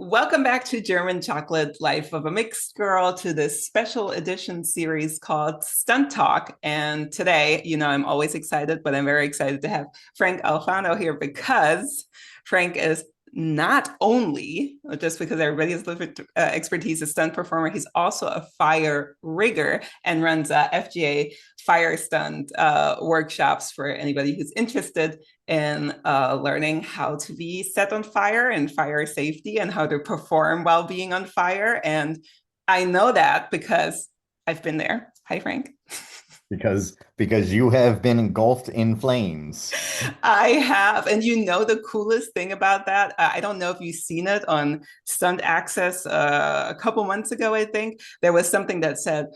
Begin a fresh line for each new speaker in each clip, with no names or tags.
Welcome back to German Chocolate Life of a Mixed Girl to this special edition series called Stunt Talk. And today, I'm always excited, but I'm very excited to have Frank Alfano here because Frank is not only, just because everybody has lived expertise, a stunt performer, he's also a fire rigger and runs FJA Fire Stunt workshops for anybody who's interested in learning how to be set on fire and fire safety and how to perform while being on fire. And I know that because I've been there. Hi, Frank.
Because you have been engulfed in flames.
I have. And the coolest thing about that, I don't know if you've seen it on Stunt Access a couple months ago, I think. There was something that said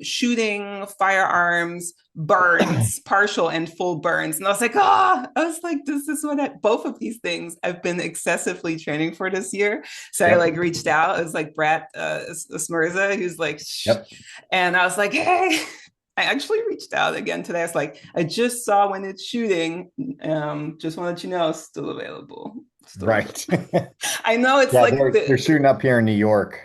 shooting, firearms, burns, partial and full burns. And I was like, this is both of these things I've been excessively training for this year. So I
Yep.
like reached out. It was like Brett Smirza, who's like, shh.
Yep.
And I was like, hey, I actually reached out again today. I was like, I just saw when it's shooting. Just want to let you know, still available. Still
Right.
available. I know it's
Yeah,
like
they're shooting up here in New York,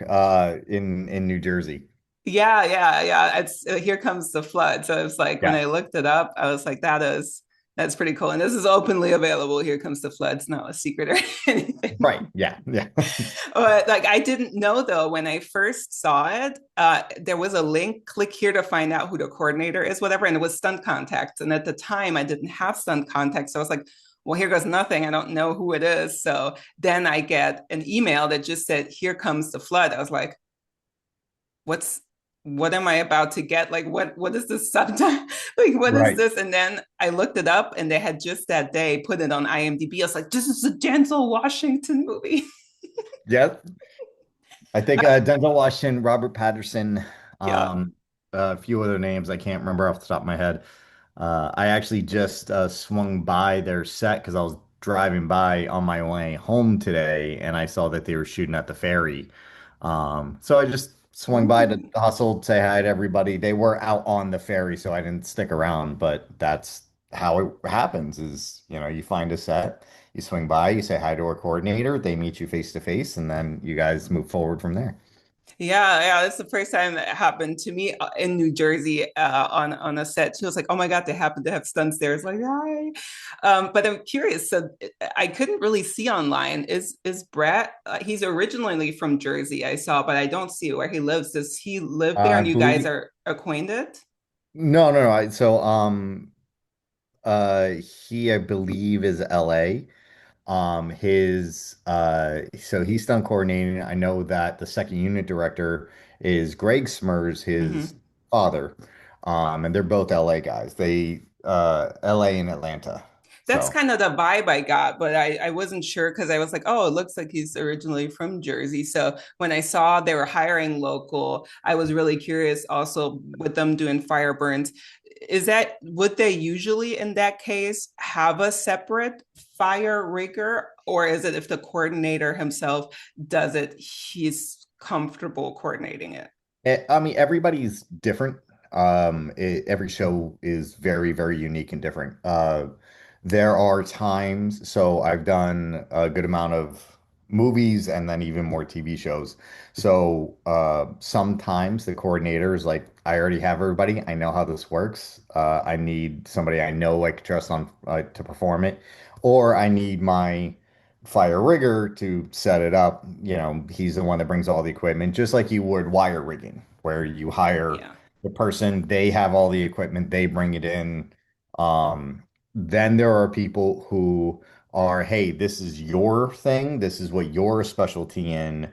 in New Jersey.
yeah. It's Here comes the flood. So it's like when
Yeah.
I looked it up, I was like, that's pretty cool. And this is openly available. Here comes the flood. It's not a secret or anything.
Right. Yeah. Yeah.
But like I didn't know though when I first saw it, there was a link. Click here to find out who the coordinator is, whatever, and it was Stunt Contacts. And at the time, I didn't have Stunt Contacts, so I was like, "Well, here goes nothing. I don't know who it is." So then I get an email that just said, "Here comes the flood." I was like, "What's what am I about to get? Like, what is this subtitle? Like, what is
Right.
this?" And then I looked it up, and they had just that day put it on IMDb. I was like, "This is a Denzel Washington movie."
Yeah. I think Denzel Washington, Robert Patterson,
Yeah.
a few other names I can't remember off the top of my head. I actually just swung by their set because I was driving by on my way home today, and I saw that they were shooting at the ferry. So I just swung by to
Ooh.
hustle, say hi to everybody. They were out on the ferry, so I didn't stick around, but that's how it happens is, you find a set, you swing by, you say hi to our coordinator, they meet you face to face, and then you guys move forward from there.
Yeah. That's the first time that happened to me in New Jersey on a set. She was like, "Oh my God, they happen to have stunts there." It's like, "Hi," but I'm curious. So I couldn't really see online. Is Brett? He's originally from Jersey, I saw, but I don't see where he lives. Does he live there,
I
and you guys
believe
are acquainted?
no, no, no. He I believe is LA. So he's stunt coordinating. I know that the second unit director is Greg Smurs, his
Hmm.
father. And they're both LA guys. LA and Atlanta.
That's
So
kind of the vibe I got, but I wasn't sure because I was like, oh, it looks like he's originally from Jersey. So when I saw they were hiring local, I was really curious also with them doing fire burns. Would they usually in that case have a separate fire rigger, or is it if the coordinator himself does it, he's comfortable coordinating it?
I mean, everybody's different. Every show is very, very unique and different. There are times, so I've done a good amount of movies and then even more TV shows. So sometimes the coordinator is like, I already have everybody. I know how this works. I need somebody I know I can trust on to perform it, or I need my fire rigger to set it up. He's the one that brings all the equipment, just like you would wire rigging, where you hire
Yeah.
the person, they have all the equipment, they bring it in. Um, then there are people who are, hey, this is your thing, this is what you're a specialty in.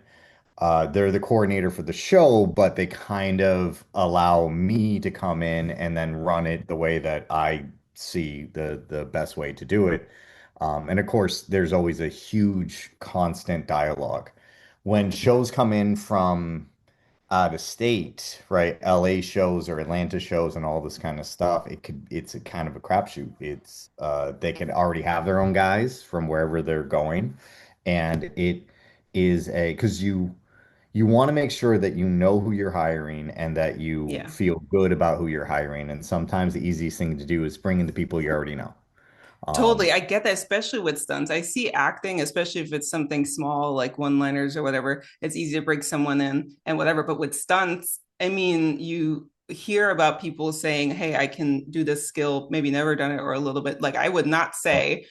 They're the coordinator for the show, but they kind of allow me to come in and then run it the way that I see the best way to do it. And of course, there's always a huge constant dialogue. When shows come in from out of state, right? LA shows or Atlanta shows and all this kind of stuff, it's a kind of a crapshoot. They can already have their own guys from wherever they're going. And it is because you want to make sure that you know who you're hiring and that you
Yeah.
feel good about who you're hiring. And sometimes the easiest thing to do is bring in the people you already know.
Totally. I get that, especially with stunts. I see acting, especially if it's something small like one-liners or whatever, it's easy to break someone in and whatever. But with stunts, I mean, you hear about people saying, hey, I can do this skill, maybe never done it or a little bit. Like I would not say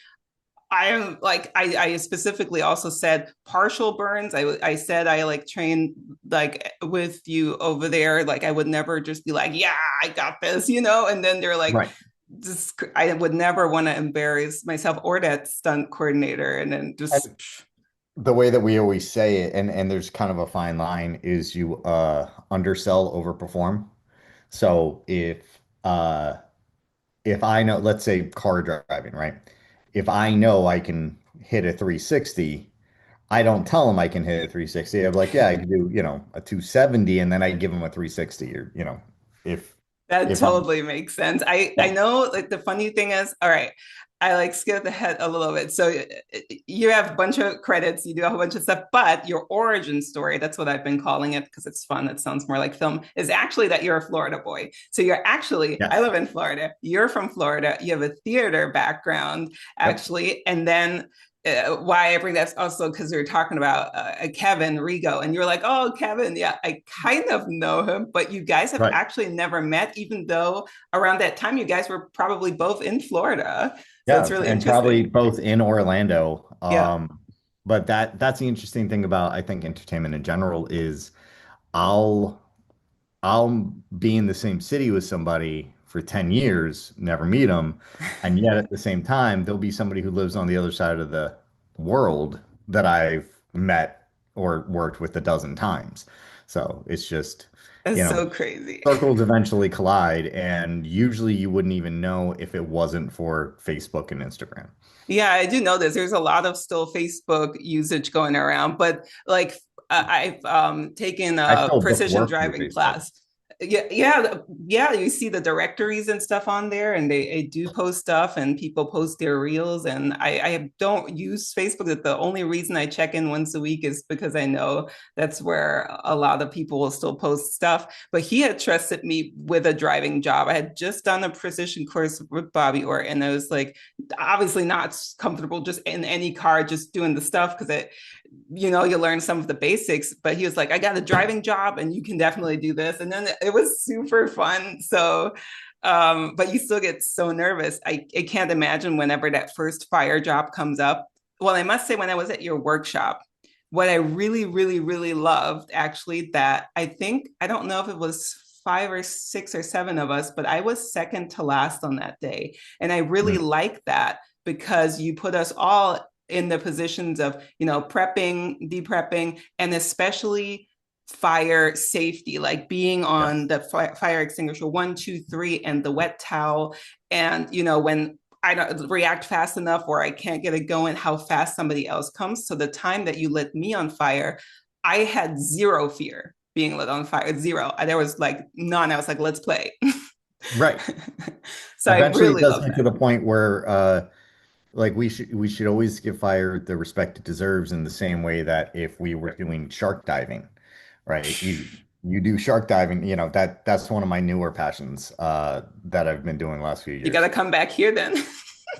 I am like I specifically also said partial burns. I said I like trained like with you over there. Like I would never just be like, yeah, I got this, you know. And then they're like,
Right.
just I would never want to embarrass myself or that stunt coordinator. And then just
And the way that we always say it, and there's kind of a fine line, is you undersell, overperform. So if I know, let's say car driving, right? If I know I can hit a 360, I don't tell them I can hit a 360. I'm like, yeah, I can do, a 270, and then I give them a 360, or, if
that
if I'm
totally makes sense. I
yeah,
know like the funny thing is, all right, I like skipped ahead a little bit. So you have a bunch of credits, you do a whole bunch of stuff, but your origin story, that's what I've been calling it because it's fun. It sounds more like film, is actually that you're a Florida boy. So you're actually, I
yes,
live in Florida, you're from Florida, you have a theater background
yep,
actually, and then why I bring that also because we were talking about Kevin Rigo, and you're like, oh, Kevin, yeah, I kind of know him, but you guys have
right,
actually never met, even though around that time you guys were probably both in Florida. So it's
yeah,
really
and probably
interesting.
both in Orlando.
Yeah.
But that's the interesting thing about, I think, entertainment in general is I'll I'll be in the same city with somebody for 10 years, never meet them, and yet at the same time, there'll be somebody who lives on the other side of the world that I've met or worked with a dozen times. So it's just, you
That's
know,
so crazy.
circles eventually collide, and usually you wouldn't even know if it wasn't for Facebook and Instagram.
Yeah, I do know this. There's a lot of still Facebook usage going around, but like I've taken
I
a
still book
precision
work through
driving
Facebook.
class. Yeah, yeah, yeah. You see the directories and stuff on there, and they do post stuff, and people post their reels. And I don't use Facebook. That the only reason I check in once a week is because I know that's where a lot of people will still post stuff. But he had trusted me with a driving job. I had just done a precision course with Bobby Orr, and I was like, obviously not comfortable just in any car just doing the stuff because it you learn some of the basics, but he was like, I got a driving job and you can definitely do this, and then it was super fun. So but you still get so nervous. I can't imagine whenever that first fire job comes up. Well, I must say when I was at your workshop, what I really really really loved actually, that I think, I don't know if it was five or six or seven of us, but I was second to last on that day. And I really
Mm,
liked that because you put us all in the positions of, prepping, de-prepping, and especially fire safety, like being on
yes.
the fire extinguisher 1, 2, 3, and the wet towel. And, when I don't react fast enough or I can't get it going, how fast somebody else comes. So the time that you lit me on fire, I had zero fear being lit on fire, zero. There was like none. I was like, let's play.
Right.
So I
Eventually, it
really
does
love
get to
that.
the point where like we should always give fire the respect it deserves, in the same way that if we were doing shark diving, right? You do shark diving, that's one of my newer passions that I've been doing the last few
You got
years.
to come back here then.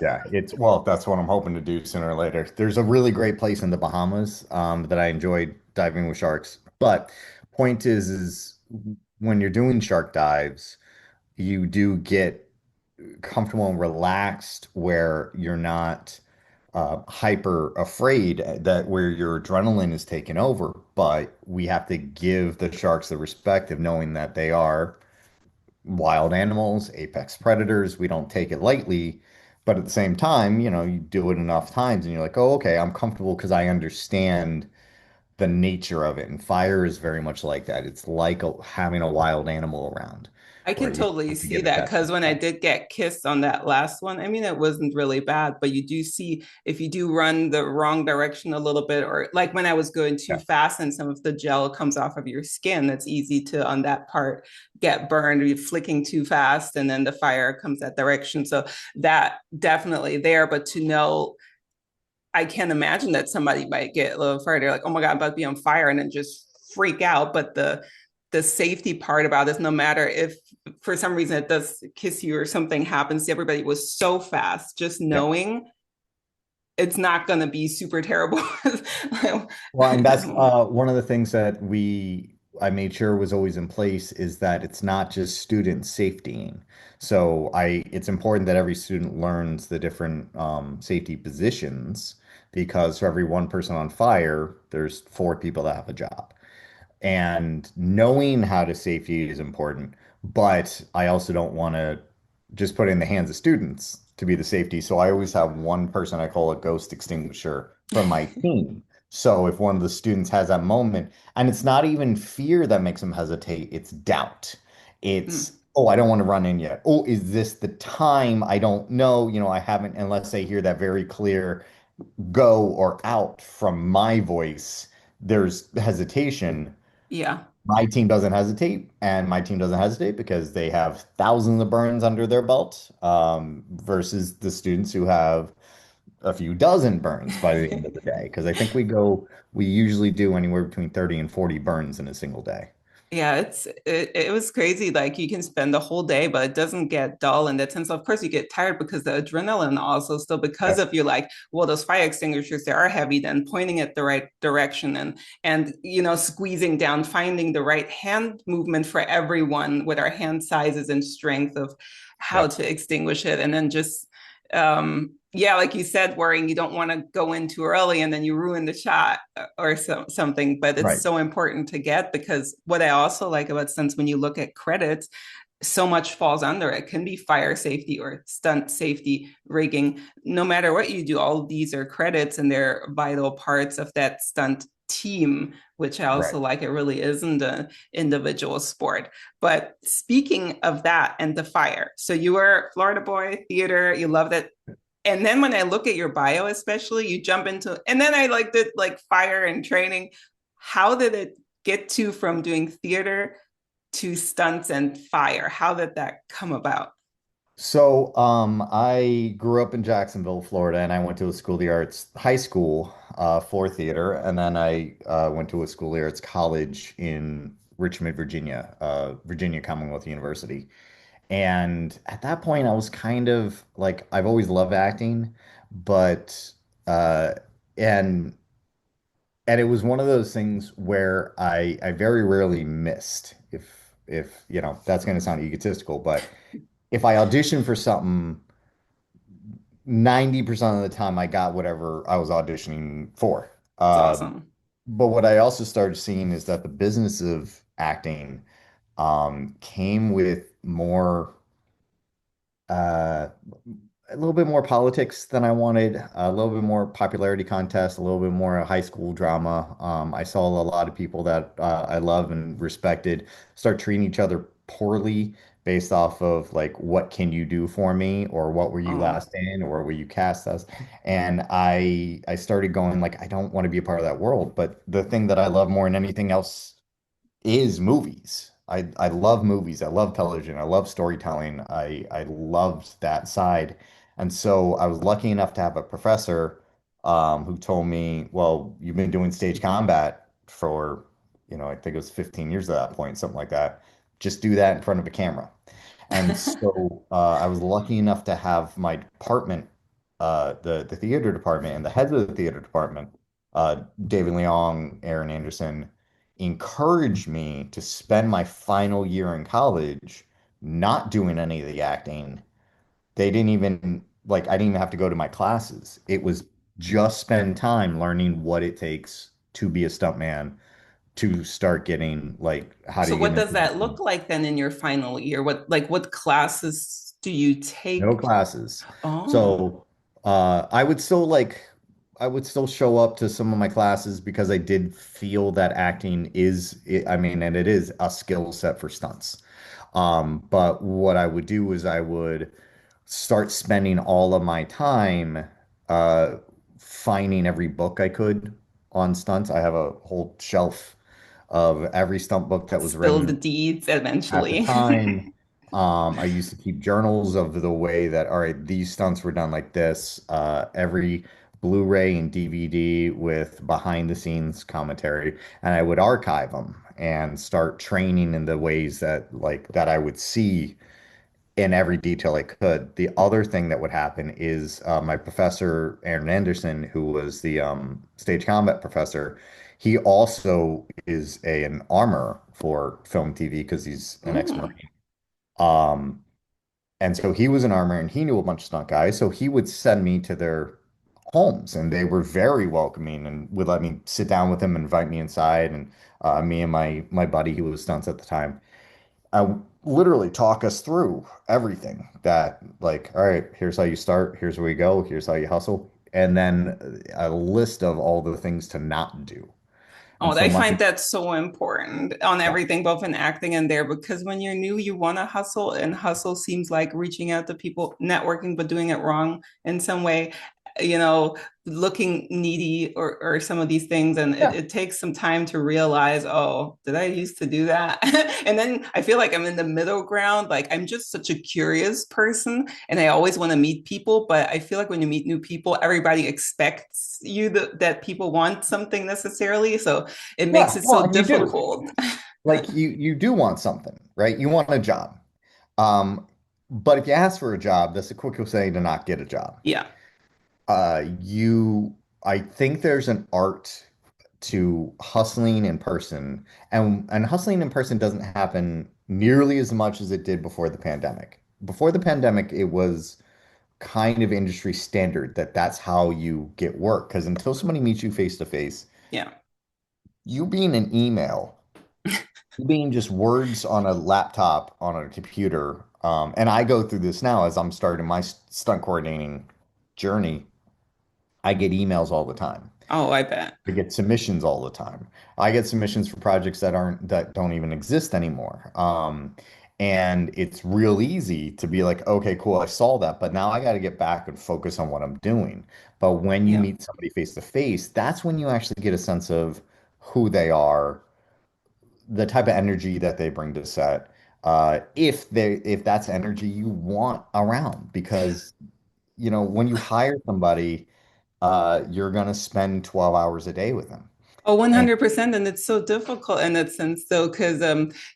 Yeah, that's what I'm hoping to do sooner or later. There's a really great place in the Bahamas that I enjoyed diving with sharks. But point is when you're doing shark dives, you do get comfortable and relaxed where you're not hyper afraid that where your adrenaline is taken over. But we have to give the sharks the respect of knowing that they are wild animals, apex predators. We don't take it lightly. But at the same time, you do it enough times and you're like, oh, okay, I'm comfortable because I understand the nature of it. And fire is very much like that. It's like having a wild animal around
I
where
can
you
totally
have to
see
give it
that
that
because when I
respect.
did get kissed on that last one, I mean, it wasn't really bad, but you do see if you do run the wrong direction a little bit, or like when I was going too
Yeah.
fast and some of the gel comes off of your skin, that's easy to, on that part, get burned, or you're flicking too fast and then the fire comes that direction. So that definitely there, but to know, I can't imagine that somebody might get a little further, like, oh my God, I'm about to be on fire and then just freak out. But the the safety part about this, no matter if for some reason it does kiss you or something happens to everybody, was so fast. Just
Yeah.
knowing it's not going to be super terrible.
Well, and that's one of the things that I made sure was always in place is that it's not just student safetying. So it's important that every student learns the different safety positions because for every one person on fire, there's four people that have a job. And knowing how to safety is important, but I also don't want to just put it in the hands of students to be the safety. So I always have one person I call a ghost extinguisher from my team. So if one of the students has that moment, and it's not even fear that makes them hesitate, it's doubt. It's,
Mm,
oh, I don't want to run in yet. Oh, is this the time? I don't know. I haven't, unless they hear that very clear go or out from my voice, there's hesitation.
yeah.
My team doesn't hesitate, and my team doesn't hesitate because they have thousands of burns under their belt, versus the students who have a few dozen burns by the end of the day. Because I think we usually do anywhere between 30 and 40 burns in a single day.
Yeah, it was crazy. Like you can spend the whole day, but it doesn't get dull in that sense. Of course, you get tired because the adrenaline also still because
Yep.
of you like, well, those fire extinguishers, they are heavy, then pointing it the right direction and squeezing down, finding the right hand movement for everyone with our hand sizes and strength of how
Yep.
to extinguish it. And then just yeah, like you said, worrying you don't want to go in too early and then you ruin the shot or something. But it's
Right.
so important to get because what I also like about stunts, when you look at credits, so much falls under it. It can be fire safety or stunt safety rigging. No matter what you do, all of these are credits and they're vital parts of that stunt team, which I also
Right.
like. It really isn't an individual sport. But speaking of that and the fire, so you were Florida boy, theater, you loved it. And then when I look at your bio, especially, you jump into, and then I liked it like fire and training. How did it get to from doing theater to stunts and fire? How did that come about?
So, I grew up in Jacksonville, Florida, and I went to a school of the arts high school for theater, and then I went to a school of the arts college in Richmond, Virginia, Virginia Commonwealth University. And at that point, I was kind of like, I've always loved acting, but uh, and and it was one of those things where I very rarely missed. If that's going to sound egotistical, but if I auditioned for something 90% of the time I got whatever I was auditioning for.
It's
Uh,
awesome.
but what I also started seeing is that the business of acting came with more, uh, a little bit more politics than I wanted, a little bit more popularity contest, a little bit more high school drama. I saw a lot of people that I love and respected start treating each other poorly based off of like, what can you do for me, or what were you
Oh,
last in, or where were you cast as? And I started going like, I don't want to be a part of that world. But the thing that I love more than anything else is movies. I love movies. I love television. I love storytelling. I loved that side. And so I was lucky enough to have a professor who told me, well, you've been doing stage combat for, I think it was 15 years at that point, something like that. Just do that in front of a camera. And so I was lucky enough to have my department, the theater department and the heads of the theater department, David Leong, Aaron Anderson, encouraged me to spend my final year in college not doing any of the acting. They didn't even like, I didn't even have to go to my classes. It was just spend time learning what it takes to be a stuntman, to start getting like how do
so
you get
what does
into
that look like then in your final year? What classes do you
no
take?
classes.
Oh,
So I would still show up to some of my classes because I did feel that acting I mean, and it is a skill set for stunts. But what I would do is I would start spending all of my time uh, finding every book I could on stunts. I have a whole shelf of every stunt book that was
spill the
written
deeds
at the
eventually.
time. I used to keep journals of the way that, all right, these stunts were done like this. Every Blu-ray and DVD with behind the scenes commentary, and I would archive them and start training in the ways that that I would see in every detail I could. The other thing that would happen is my professor, Aaron Anderson, who was the stage combat professor, he also is an armor for film TV because he's an
Ooh.
ex-Marine. Um, and so he was an armor and he knew a bunch of stunt guys. So he would send me to their homes and they were very welcoming and would let me sit down with him, invite me inside. And me and my buddy, who was stunts at the time, literally talk us through everything that, like, all right, here's how you start, here's where we go, here's how you hustle, and then a list of all the things to not do. And
Oh,
so
I
my,
find that so important on
yeah,
everything, both in acting and there, because when you're new, you want to hustle, and hustle seems like reaching out to people, networking, but doing it wrong in some way, you know, looking needy or some of these things. And
yeah,
it takes some time to realize, oh, did I used to do that? And then I feel like I'm in the middle ground. Like I'm just such a curious person and I always want to meet people. But I feel like when you meet new people, everybody expects that people want something necessarily. So it makes
yeah.
it
Well,
so
and you do.
difficult.
Like you do want something, right? You want a job. But if you ask for a job, that's the quickest way to not get a job.
Yeah,
You, I think there's an art to hustling in person, and hustling in person doesn't happen nearly as much as it did before the pandemic. Before the pandemic, it was kind of industry standard that that's how you get work. Because until somebody meets you face to face,
yeah.
you being an email, you being just words on a laptop on a computer. And I go through this now as I'm starting my stunt coordinating journey. I get emails all the time.
Oh, I bet.
I get submissions all the time. I get submissions for projects that don't even exist anymore. And it's real easy to be like, okay, cool, I saw that, but now I got to get back and focus on what I'm doing. But when you
Yeah.
meet somebody face to face, that's when you actually get a sense of who they are, the type of energy that they bring to set. If that's energy you want around, because when you hire somebody, you're gonna spend 12 hours a day with them.
Oh,
And
100%. And it's so difficult in that sense, though, because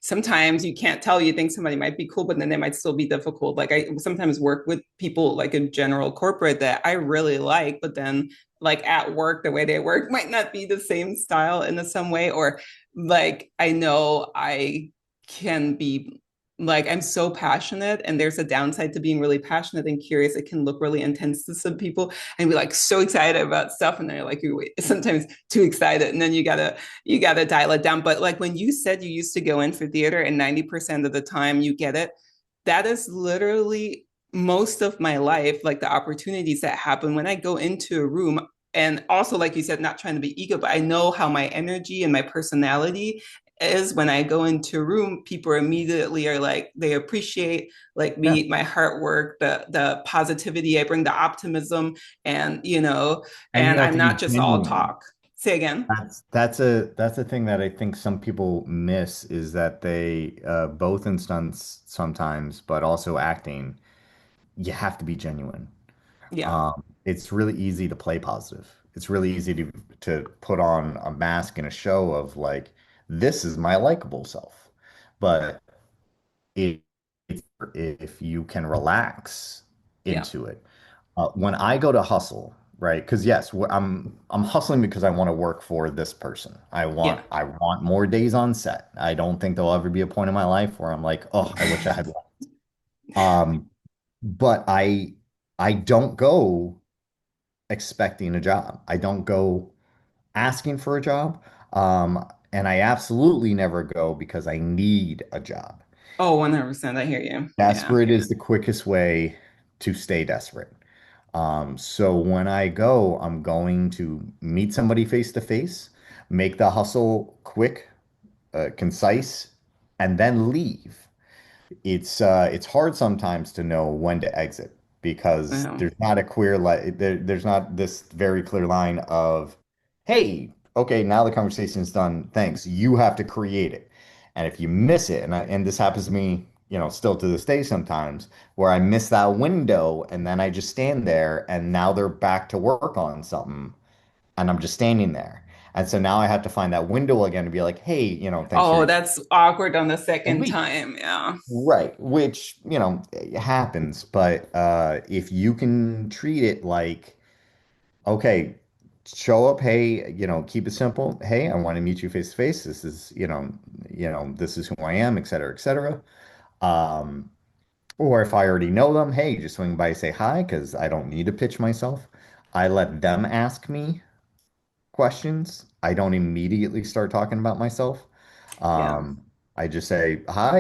sometimes you can't tell. You think somebody might be cool, but then they might still be difficult. Like I sometimes work with people like in general corporate that I really like, but then like at work, the way they work might not be the same style in some way. Or like I know I can be like I'm so passionate, and there's a downside to being really passionate and curious. It can look really intense to some people and be like so excited about stuff, and then like you sometimes too excited, and then you gotta dial it down. But like when you said you used to go in for theater and 90% of the time you get it, that is literally most of my life. Like the opportunities that happen when I go into a room, and also like you said, not trying to be ego, but I know how my energy and my personality is when I go into a room. People immediately are like they appreciate like
yeah,
me, my hard work, the positivity I bring, the optimism, and
and you
and
have
I'm
to be
not just all
genuine.
talk. Say again.
That's a thing that I think some people miss is that they both in stunts sometimes, but also acting, you have to be genuine.
Yeah,
It's really easy to play positive. It's really easy to put on a mask in a show of like, this is my likable self. But if if you can relax
yeah,
into it. When I go to hustle, right? Because yes, I'm hustling because I want to work for this person.
yeah.
I want more days on set. I don't think there'll ever be a point in my life where I'm like, oh, I wish I had one. But I don't go expecting a job. I don't go asking for a job. And I absolutely never go because I need a job.
Oh, 100%. I hear you. Yeah,
Desperate is the quickest way to stay desperate. So when I go, I'm going to meet somebody face to face, make the hustle quick, concise, and then leave. It's hard sometimes to know when to exit because
well,
there's not a there's not this very clear line of, hey, okay, now the conversation's done. Thanks. You have to create it. And if you miss it, and this happens to me still to this day sometimes where I miss that window and then I just stand there and now they're back to work on something and I'm just standing there. And so now I have to find that window again to be like, hey, thanks for
Oh,
your
that's awkward on the
and
second
leave.
time. Yeah.
Right, which, it happens, but if you can treat it like, okay, show up, hey, keep it simple. Hey, I want to meet you face to face. This is, this is who I am, et cetera, et cetera. Um, or if I already know them, hey, just swing by, say hi, because I don't need to pitch myself. I let them ask me questions. I don't immediately start talking about myself.
Yeah.
Um, I just say, hi,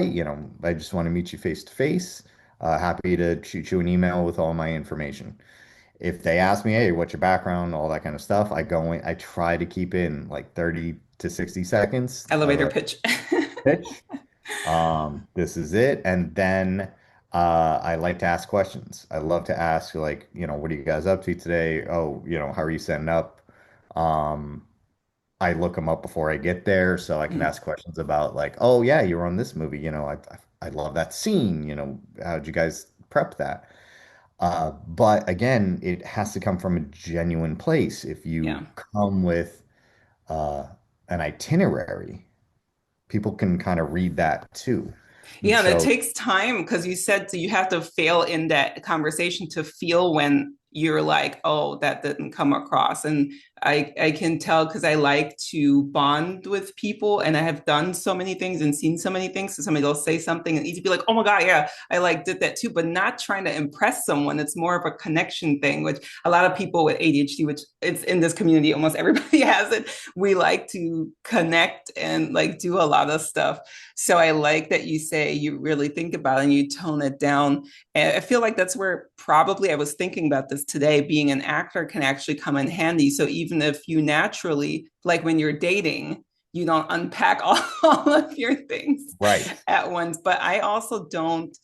I just want to meet you face to face. Happy to shoot you an email with all my information. If they ask me, hey, what's your background, all that kind of stuff, I try to keep in like 30 to 60 seconds of
Elevator
a
pitch.
pitch. This is it. And then I like to ask questions. I love to ask, like, what are you guys up to today? Oh, how are you setting up? Um, I look them up before I get there so I can
Mm,
ask questions about, like, oh yeah, you were on this movie, I love that scene, how'd you guys prep that? But again, it has to come from a genuine place. If you
yeah.
come with uh, an itinerary, people can kind of read that too. And
Yeah, and it
so,
takes time because you said you have to fail in that conversation to feel when you're like, oh, that didn't come across. And I can tell because I like to bond with people and I have done so many things and seen so many things. So somebody will say something and easy be like, oh my God, yeah, I like did that too, but not trying to impress someone. It's more of a connection thing, which a lot of people with ADHD, which it's in this community, almost everybody has it. We like to connect and like do a lot of stuff. So I like that you say you really think about it and you tone it down. And I feel like that's where probably I was thinking about this today. Being an actor can actually come in handy. So even if you naturally, like when you're dating, you don't unpack all of your things
right.
at once. But I also don't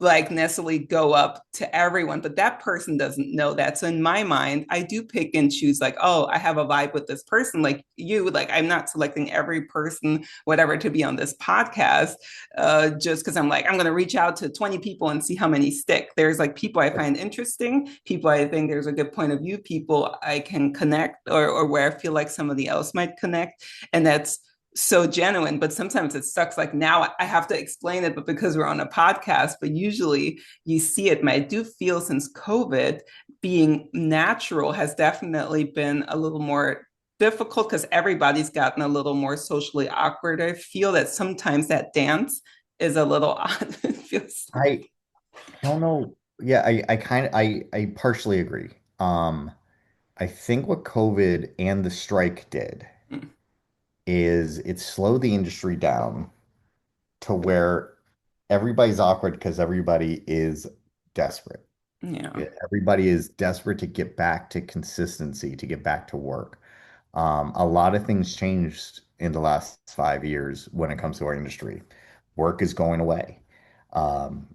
like necessarily go up to everyone, but that person doesn't know that. So in my mind, I do pick and choose like, oh, I have a vibe with this person. Like you, like I'm not selecting every person, whatever, to be on this podcast, just because I'm like, I'm going to reach out to 20 people and see how many stick. There's like people I find interesting, people I think there's a good point of view, people I can connect or where I feel like somebody else might connect. And that's so genuine, but sometimes it sucks. Like now I have to explain it, but because we're on a podcast, but usually you see it. I do feel since COVID, being natural has definitely been a little more difficult because everybody's gotten a little more socially awkward. I feel that sometimes that dance is a little odd. It feels
I don't know. Yeah, I partially agree. I think what COVID and the strike did
mm,
is it slowed the industry down to where everybody's awkward because everybody is desperate.
yeah.
Yeah, everybody is desperate to get back to consistency, to get back to work. A lot of things changed in the last 5 years when it comes to our industry. Work is going away.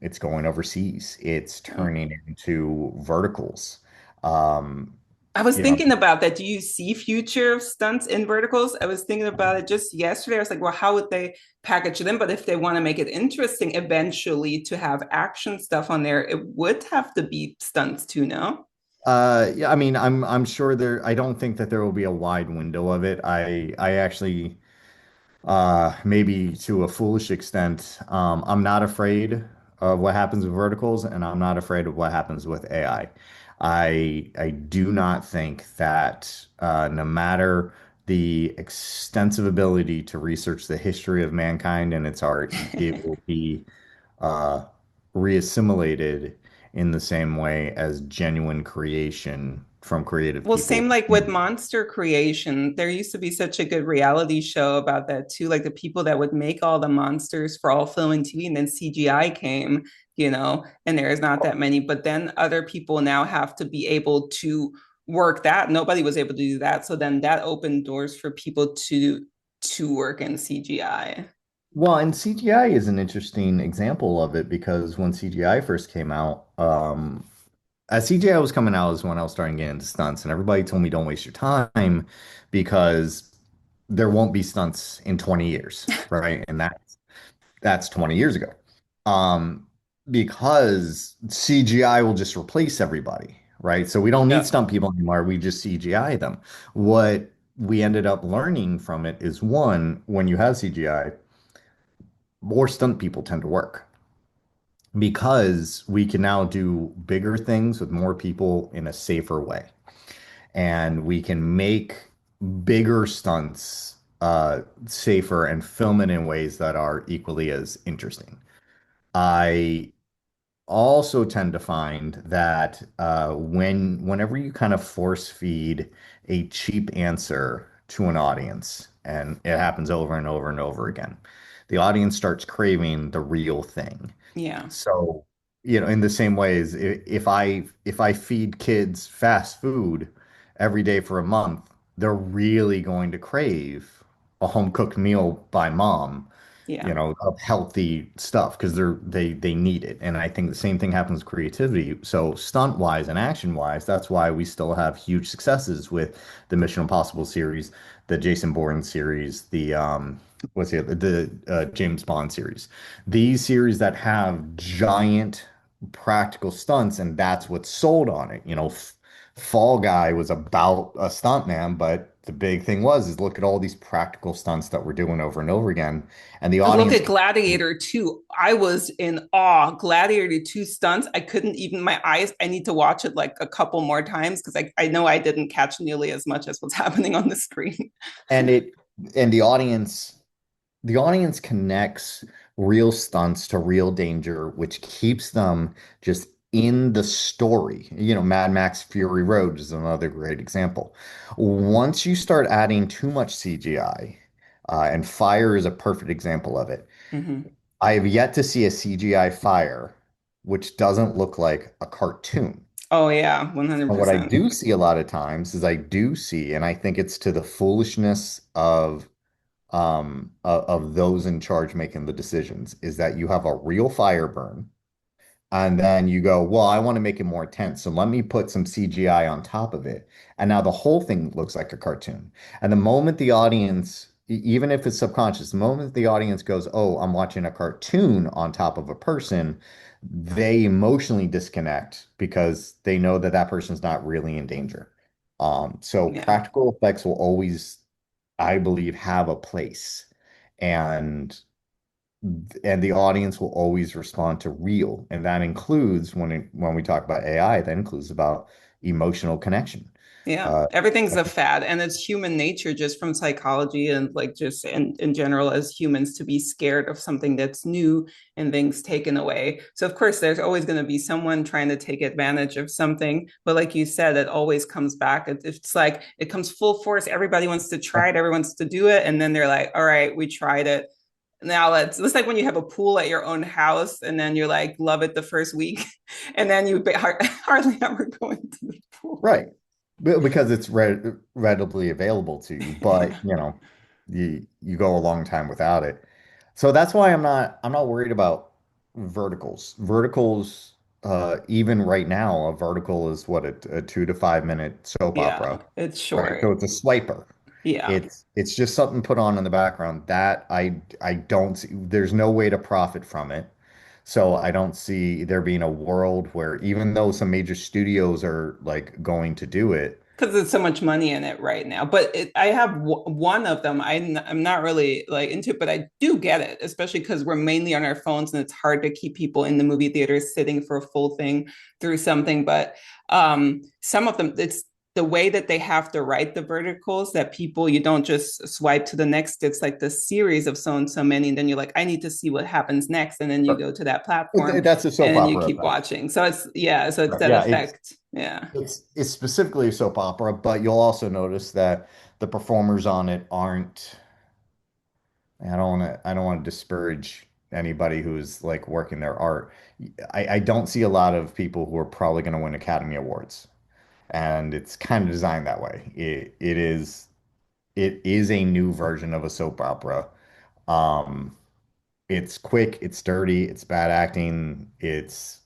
It's going overseas. It's
Yeah.
turning into verticals. Um,
I was
you know,
thinking about that. Do you see future stunts in verticals? I was thinking about it just yesterday. I was like, well, how would they package them? But if they want to make it interesting eventually to have action stuff on there, it would have to be stunts too, no?
yeah, I mean, I'm sure there. I don't think that there will be a wide window of it. I actually maybe to a foolish extent. I'm not afraid of what happens with verticals, and I'm not afraid of what happens with AI. I do not think that no matter the extensive ability to research the history of mankind and its art, it will be uh, reassimilated in the same way as genuine creation from creative
Well,
people.
same like with monster creation. There used to be such a good reality show about that too. Like the people that would make all the monsters for all film and TV, and then CGI came, and there's not that many. But then other people now have to be able to work that. Nobody was able to do that. So then that opened doors for people to work in CGI.
Well, and CGI is an interesting example of it because when CGI first came out, as CGI was coming out is when I was starting getting into stunts, and everybody told me don't waste your time because there won't be stunts in 20 years, right? And that's 20 years ago. um, because CGI will just replace everybody, right? So we don't need
Yeah.
stunt people anymore. We just CGI them. What we ended up learning from it is one, when you have CGI, more stunt people tend to work because we can now do bigger things with more people in a safer way. And we can make bigger stunts safer and film it in ways that are equally as interesting. I also tend to find that whenever you kind of force feed a cheap answer to an audience, and it happens over and over and over again, the audience starts craving the real thing.
Yeah.
So, in the same ways, if I feed kids fast food every day for a month, they're really going to crave a home cooked meal by mom,
Yeah.
of healthy stuff because they need it. And I think the same thing happens with creativity. So stunt wise and action wise, that's why we still have huge successes with the Mission Impossible series, the Jason Bourne series, the what's the James Bond series. These series that have giant practical stunts, and that's what's sold on it. Fall Guy was about a stuntman, but the big thing is look at all these practical stunts that we're doing over and over again, and the
Look
audience.
at Gladiator 2. I was in awe. Gladiator 2 stunts. I couldn't even, my eyes, I need to watch it like a couple more times because I know I didn't catch nearly as much as what's happening on the screen.
And it and the audience connects real stunts to real danger, which keeps them just in the story. Mad Max Fury Road is another great example. Once you start adding too much CGI, and fire is a perfect example of it.
Mm-hmm.
I have yet to see a CGI fire which doesn't look like a cartoon.
Oh, yeah,
And what I
100%.
do see a lot of times is I do see, and I think it's to the foolishness of those in charge making the decisions, is that you have a real fire burn, and then you go, well, I want to make it more intense, so let me put some CGI on top of it. And now the whole thing looks like a cartoon. And the moment the audience, even if it's subconscious, the moment the audience goes, oh, I'm watching a cartoon on top of a person, they emotionally disconnect because they know that that person's not really in danger. So
Yeah.
practical effects will always, I believe, have a place. And the audience will always respond to real, and that includes when we talk about AI, that includes about emotional connection.
Yeah,
Uh,
everything's a fad, and it's human nature just from psychology and like just in general as humans to be scared of something that's new and things taken away. So of course there's always going to be someone trying to take advantage of something, but like you said, it always comes back. It's like it comes full force. Everybody wants to try it, everyone wants to do it, and then they're like, all right, we tried it. Now it's like when you have a pool at your own house and then you're like love it the first week and then you hardly ever go into the pool.
right. Because it's readily available to you, but
Yeah.
you go a long time without it. So that's why I'm not worried about verticals. Verticals, even right now, a vertical is what, a 2 to 5 minute soap
Yeah,
opera,
it's
right? So
short.
it's a swiper.
Yeah.
It's just something put on in the background that I don't see, there's no way to profit from it. So I don't see there being a world where, even though some major studios are like going to do it.
Because there's so much money in it right now. But I have one of them. I'm not really like into it, but I do get it, especially because we're mainly on our phones and it's hard to keep people in the movie theaters sitting for a full thing through something. But some of them, it's the way that they have to write the verticals that people, you don't just swipe to the next. It's like the series of so and so many. And then you're like, I need to see what happens next. And then you go to that platform
That's a
and
soap
then you
opera
keep
effect.
watching. So it's, yeah, so it's
Right.
that
Yeah, it's
effect. Yeah.
it's it's specifically a soap opera, but you'll also notice that the performers on it aren't. I don't want to disparage anybody who's like working their art. I don't see a lot of people who are probably going to win Academy Awards, and it's kind of designed that way. It is a new version of a soap opera. Um, it's quick, it's dirty, it's bad acting, it's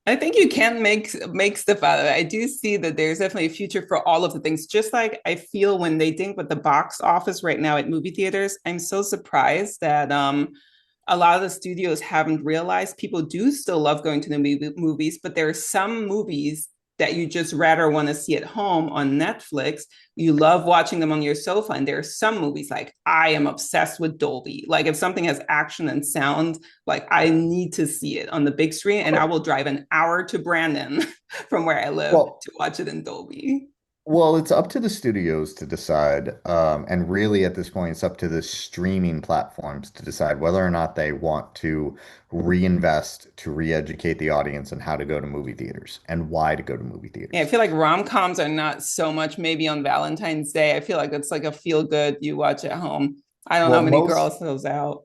I think you can make stuff out of it. I do see that there's definitely a future for all of the things. Just like I feel when they think with the box office right now at movie theaters, I'm so surprised that a lot of the studios haven't realized people do still love going to the movies, but there are some movies that you just rather want to see at home on Netflix. You love watching them on your sofa. And there are some movies like I am obsessed with Dolby. Like if something has action and sound, like I need to see it on the big screen and I will drive an hour to Brandon from where I live
Well,
to watch it in Dolby.
Well, it's up to the studios to decide, and really at this point, it's up to the streaming platforms to decide whether or not they want to reinvest to re-educate the audience on how to go to movie theaters and why to go to movie
Yeah, I
theaters.
feel like rom-coms are not so much maybe on Valentine's Day. I feel like it's like a feel good you watch at home. I don't know
Well,
how many
most
girls those out.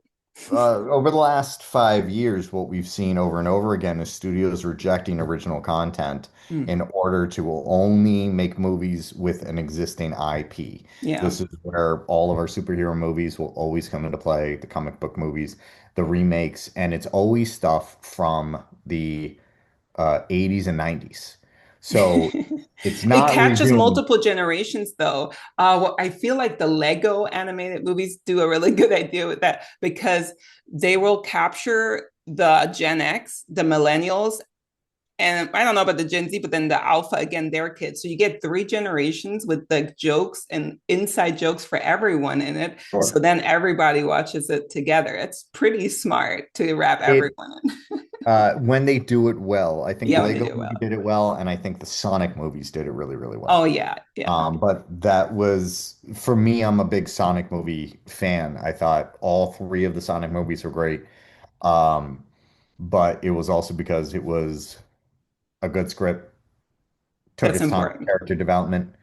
over the last 5 years, what we've seen over and over again is studios rejecting original content
Mm,
in order to only make movies with an existing IP.
yeah.
This is where all of our superhero movies will always come into play, the comic book movies, the remakes, and it's always stuff from the 80s and 90s. So it's
It
not
catches
redoing.
multiple generations though. Well, I feel like the Lego animated movies do a really good idea with that because they will capture the Gen X, the millennials, and I don't know about the Gen Z, but then the Alpha again, their kids. So you get three generations with the jokes and inside jokes for everyone in it. So
Sure.
then everybody watches it together. It's pretty smart to wrap
It
everyone in.
When they do it well, I think the
Yeah, when they
Lego
do
movie
well.
did it well, and I think the Sonic movies did it really, really
Oh
well.
yeah, yeah.
But that was for me, I'm a big Sonic movie fan. I thought all three of the Sonic movies were great. Um, but it was also because it was a good script, took
That's
its time with
important.
character development.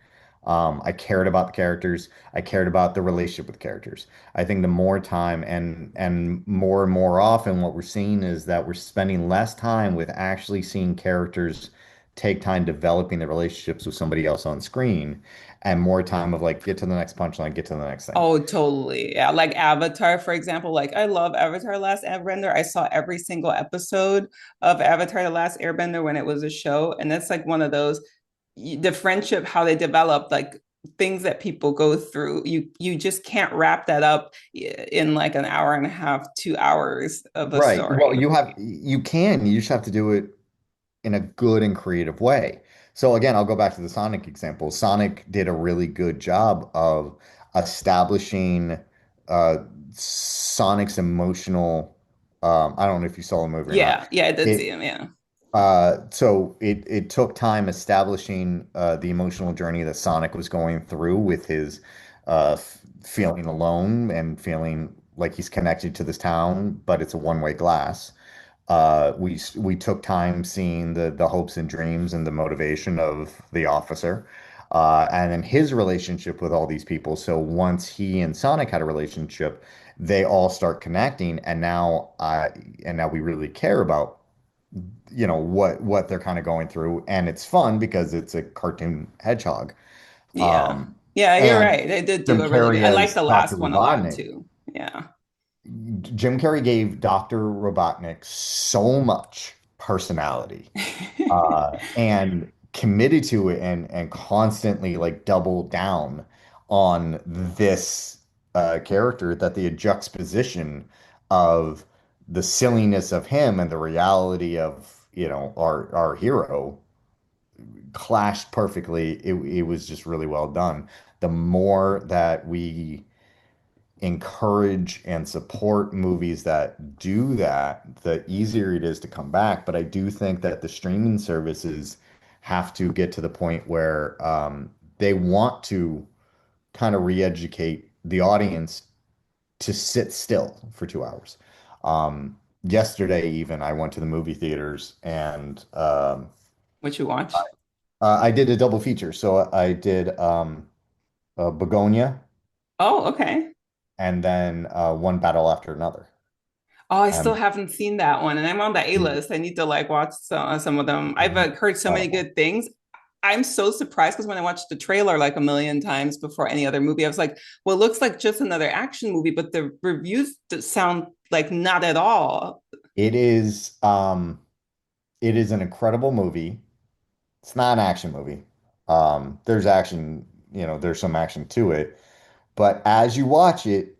I cared about the characters. I cared about the relationship with characters. I think the more time and more often, what we're seeing is that we're spending less time with actually seeing characters take time developing the relationships with somebody else on screen, and more time of like get to the next punchline, get to the next thing.
Oh, totally. Yeah. Like Avatar, for example. Like I love Avatar Last Airbender. I saw every single episode of Avatar The Last Airbender when it was a show. And that's like one of those the friendship, how they develop, like things that people go through. You just can't wrap that up in like an hour and a half, 2 hours of a
Right. Well,
story.
you just have to do it in a good and creative way. So again, I'll go back to the Sonic example. Sonic did a really good job of establishing uh, Sonic's emotional. I don't know if you saw the movie or not.
Yeah, yeah, I did see
It
him. Yeah.
so it took time establishing the emotional journey that Sonic was going through with his feeling alone and feeling like he's connected to this town, but it's a one-way glass. We took time seeing the hopes and dreams and the motivation of the officer, and then his relationship with all these people. So once he and Sonic had a relationship, they all start connecting, and now we really care about what they're kind of going through, and it's fun because it's a cartoon hedgehog.
Yeah.
Um,
Yeah, you're
and
right. They did do
Jim
a really good.
Carrey
I like
as
the
Dr.
last one a lot
Robotnik.
too. Yeah.
Jim Carrey gave Dr. Robotnik so much personality, and committed to it and constantly like doubled down on this character that the juxtaposition of the silliness of him and the reality of our hero clashed perfectly. It was just really well done. The more that we encourage and support movies that do that, the easier it is to come back. But I do think that the streaming services have to get to the point where they want to kind of re-educate the audience to sit still for 2 hours. Yesterday, even, I went to the movie theaters and
What you watch?
I did a double feature. So I did Begonia
Oh, okay.
and then One Battle After Another.
Oh, I still
And
haven't seen that one, and I'm on the A
it
list. I need to like watch some of them. I've heard so many
incredible.
good things. I'm so surprised because when I watched the trailer like a million times before any other movie, I was like, "Well, it looks like just another action movie," but the reviews sound like not at all.
It is um it is an incredible movie. It's not an action movie. There's action, there's some action to it, but as you watch it,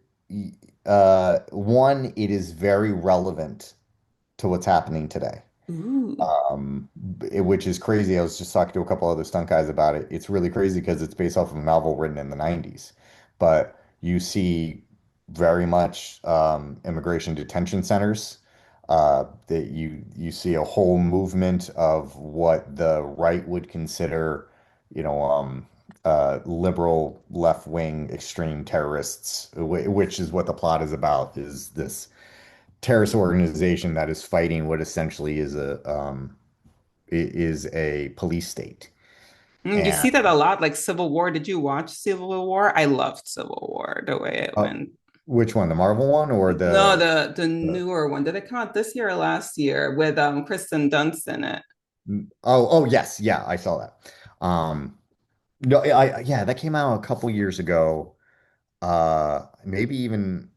one, it is very relevant to what's happening today.
Ooh.
Which is crazy. I was just talking to a couple other stunt guys about it. It's really crazy because it's based off of a novel written in the 90s. But you see very much immigration detention centers. That you see a whole movement of what the right would consider, you know, liberal left-wing extreme terrorists, which is what the plot is about, is this terrorist organization that is fighting what essentially is a police state.
You
And
see that a lot, like Civil War. Did you watch Civil War? I loved Civil War, the way it
uh,
went.
which one, the Marvel one or
No,
the,
the
the
newer one. Did it come out this year or last year with Kristen Dunst in it?
oh yes, yeah, I saw that. No, yeah, that came out a couple years ago. Maybe even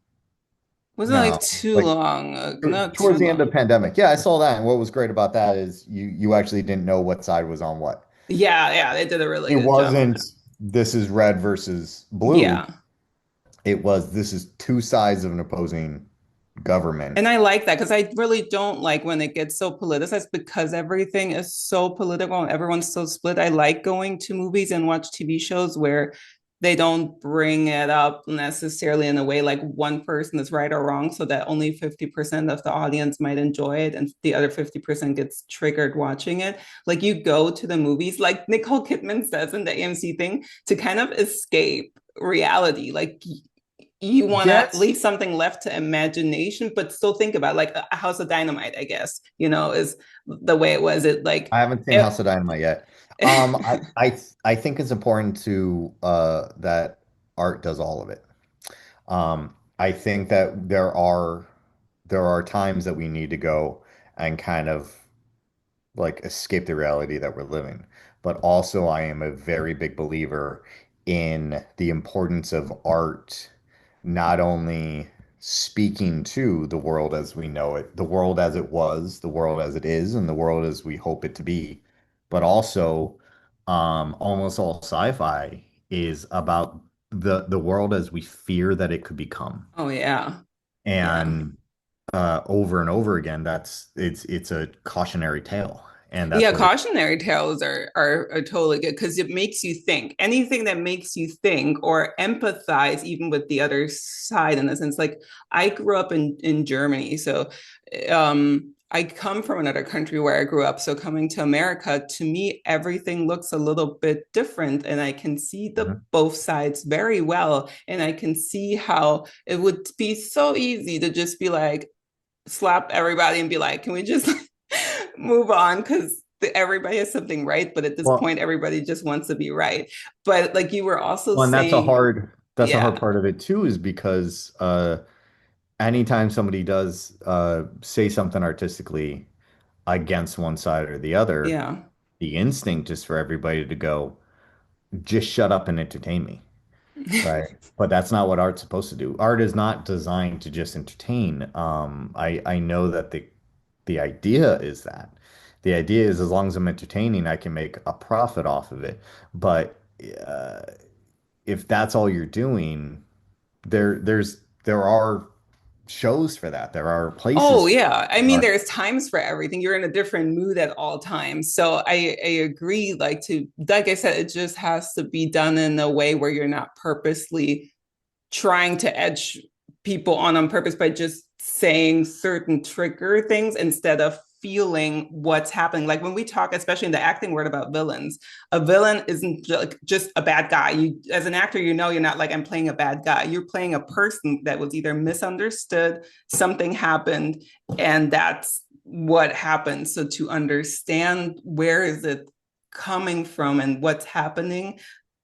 Wasn't
no,
like too
like
long, not too
towards the end of
long.
the pandemic. Yeah, I saw that. And what was great about that is you actually didn't know what side was on what.
Yeah, yeah, they did a really
It
good job on
wasn't
it.
this is red versus blue.
Yeah.
It was this is two sides of an opposing government.
And I like that because I really don't like when it gets so politicized because everything is so political and everyone's so split. I like going to movies and watch TV shows where they don't bring it up necessarily in a way like one person is right or wrong, so that only 50% of the audience might enjoy it and the other 50% gets triggered watching it. Like you go to the movies, like Nicole Kidman says in the AMC thing, to kind of escape reality. Like you want to
Yes,
leave something left to imagination, but still think about like a House of Dynamite, I guess, is the way it was. It like,
I haven't seen
it,
House of Dynamite yet. I think it's important to that art does all of it. I think that there are times that we need to go and kind of like escape the reality that we're living. But also, I am a very big believer in the importance of art, not only speaking to the world as we know it, the world as it was, the world as it is, and the world as we hope it to be, but also almost all sci-fi is about the world as we fear that it could become.
oh yeah, yeah.
And over and over again, it's a cautionary tale, and that's
Yeah,
what it.
cautionary tales are totally good because it makes you think. Anything that makes you think or empathize even with the other side in the sense, like I grew up in Germany, so I come from another country where I grew up. So coming to America, to me, everything looks a little bit different, and I can see the
Mhm.
both sides very well, and I can see how it would be so easy to just be like slap everybody and be like, can we just move on? Because everybody has something right, but at this
Well,
point, everybody just wants to be right. But like you were also
well, and
saying,
that's a hard
yeah,
part of it too, is because anytime somebody does say something artistically against one side or the other,
yeah.
the instinct is for everybody to go, just shut up and entertain me. Right. But that's not what art's supposed to do. Art is not designed to just entertain. I know that the idea is that. The idea is as long as I'm entertaining, I can make a profit off of it. But uh, if that's all you're doing, there are shows for that. There are
Oh
places for
yeah. I mean,
art.
there's times for everything. You're in a different mood at all times. So I agree, like I said, it just has to be done in a way where you're not purposely trying to edge people on purpose by just saying certain trigger things instead of feeling what's happening. Like when we talk, especially in the acting word about villains, a villain isn't just a bad guy. You, as an actor, you're not like I'm playing a bad guy. You're playing a person that was either misunderstood, something happened, and that's what happened. So to understand where is it coming from and what's happening,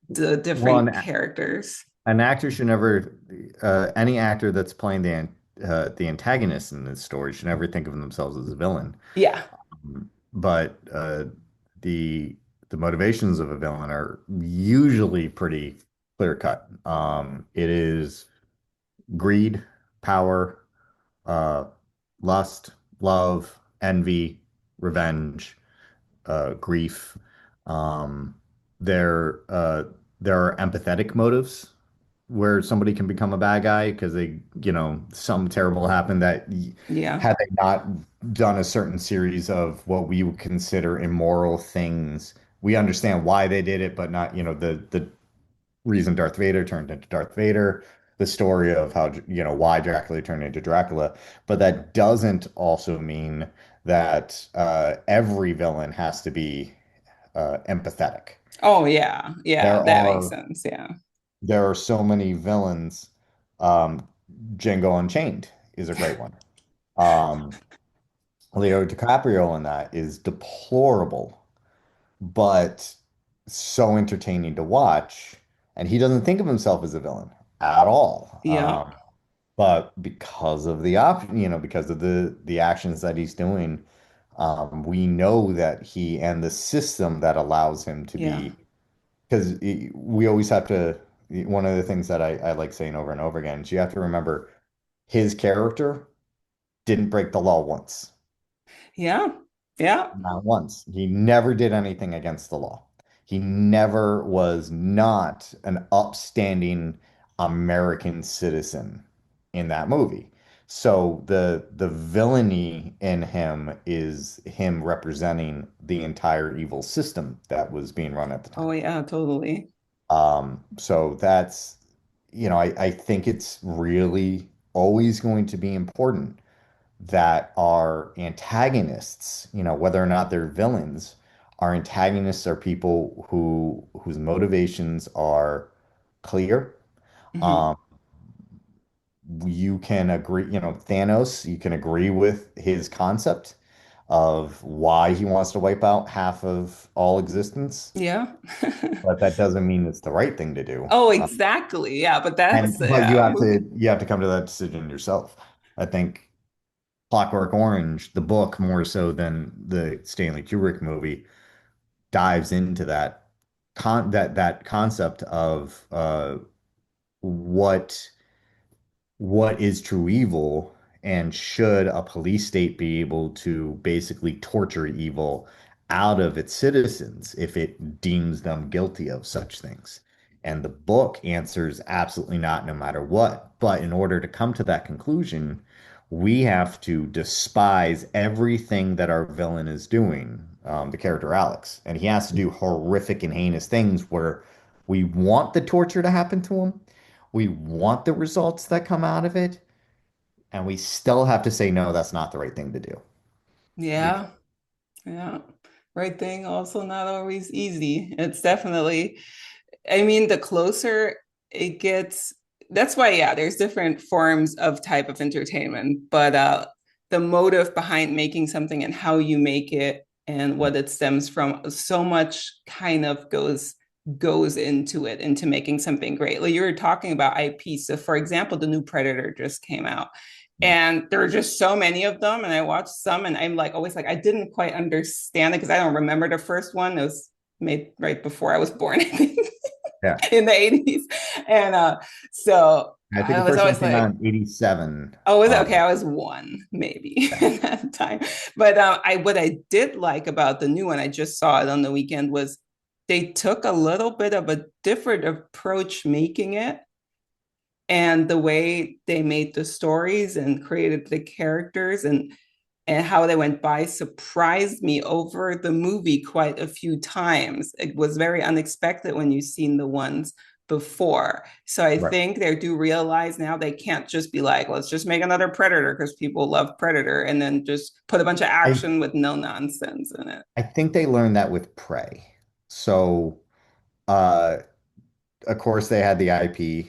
the
Well,
different characters.
an actor should never, any actor that's playing the antagonist in this story should never think of themselves as a villain.
Yeah.
But the the motivations of a villain are usually pretty clear cut. It is greed, power, uh, lust, love, envy, revenge, grief. Um, there, there are empathetic motives where somebody can become a bad guy because they, something terrible happened that
Yeah.
had they not done a certain series of what we would consider immoral things, we understand why they did it, but not, the reason Darth Vader turned into Darth Vader, the story of how, why Dracula turned into Dracula. But that doesn't also mean that every villain has to be empathetic.
Oh yeah. Yeah,
There
that makes
are
sense. Yeah.
there are so many villains. Um, Django Unchained is a great one. Um, Leo DiCaprio in that is deplorable, but so entertaining to watch. And he doesn't think of himself as a villain at all.
Yeah.
But because of because of the actions that he's doing, we know that he and the system that allows him to
Yeah.
be, because we always have to, one of the things that I like saying over and over again is you have to remember his character didn't break the law once.
Yeah. Yeah.
Not once. He never did anything against the law. He never was not an upstanding American citizen in that movie. So the villainy in him is him representing the entire evil system that was being run at the
Oh
time.
yeah, totally.
So that's, I think it's really always going to be important that our antagonists, whether or not they're villains, our antagonists are people whose motivations are clear.
Hmm.
Um, you can agree, Thanos, you can agree with his concept of why he wants to wipe out half of all existence,
Yeah.
but that doesn't mean it's the right thing to do.
Oh, exactly. Yeah, but
And
that's
but you
yeah,
have to come to that decision yourself. I think Clockwork Orange, the book, more so than the Stanley Kubrick movie, dives into that concept of what what is true evil and should a police state be able to basically torture evil out of its citizens if it deems them guilty of such things. And the book answers absolutely not, no matter what. But in order to come to that conclusion, we have to despise everything that our villain is doing, the character Alex. And he has to do horrific and heinous things where we want the torture to happen to him, we want the results that come out of it, and we still have to say, no, that's not the right thing to do. Because,
yeah. Yeah. Right thing also not always easy. It's definitely, I mean, the closer it gets, that's why, yeah, there's different forms of type of entertainment, but the motive behind making something and how you make it and what it stems from, so much kind of goes into it, into making something great. Like you were talking about IP. So for example, the new Predator just came out. And there are just so many of them. And I watched some and I'm like always like, I didn't quite understand it because I don't remember the first one. It was made right before I was born, I think,
yeah,
in the 80s. And so
I think
I
the
was
first one
always
came out
like,
in 87.
oh, was it okay? I was one maybe
Yeah,
at that time. But I what I did like about the new one, I just saw it on the weekend, was they took a little bit of a different approach making it, and the way they made the stories and created the characters and how they went by surprised me over the movie quite a few times. It was very unexpected when you've seen the ones before. So I
right.
think they do realize now they can't just be like, let's just make another Predator because people love Predator and then just put a bunch of
I
action with no nonsense in it.
I think they learned that with Prey. So, uh, of course, they had the IP.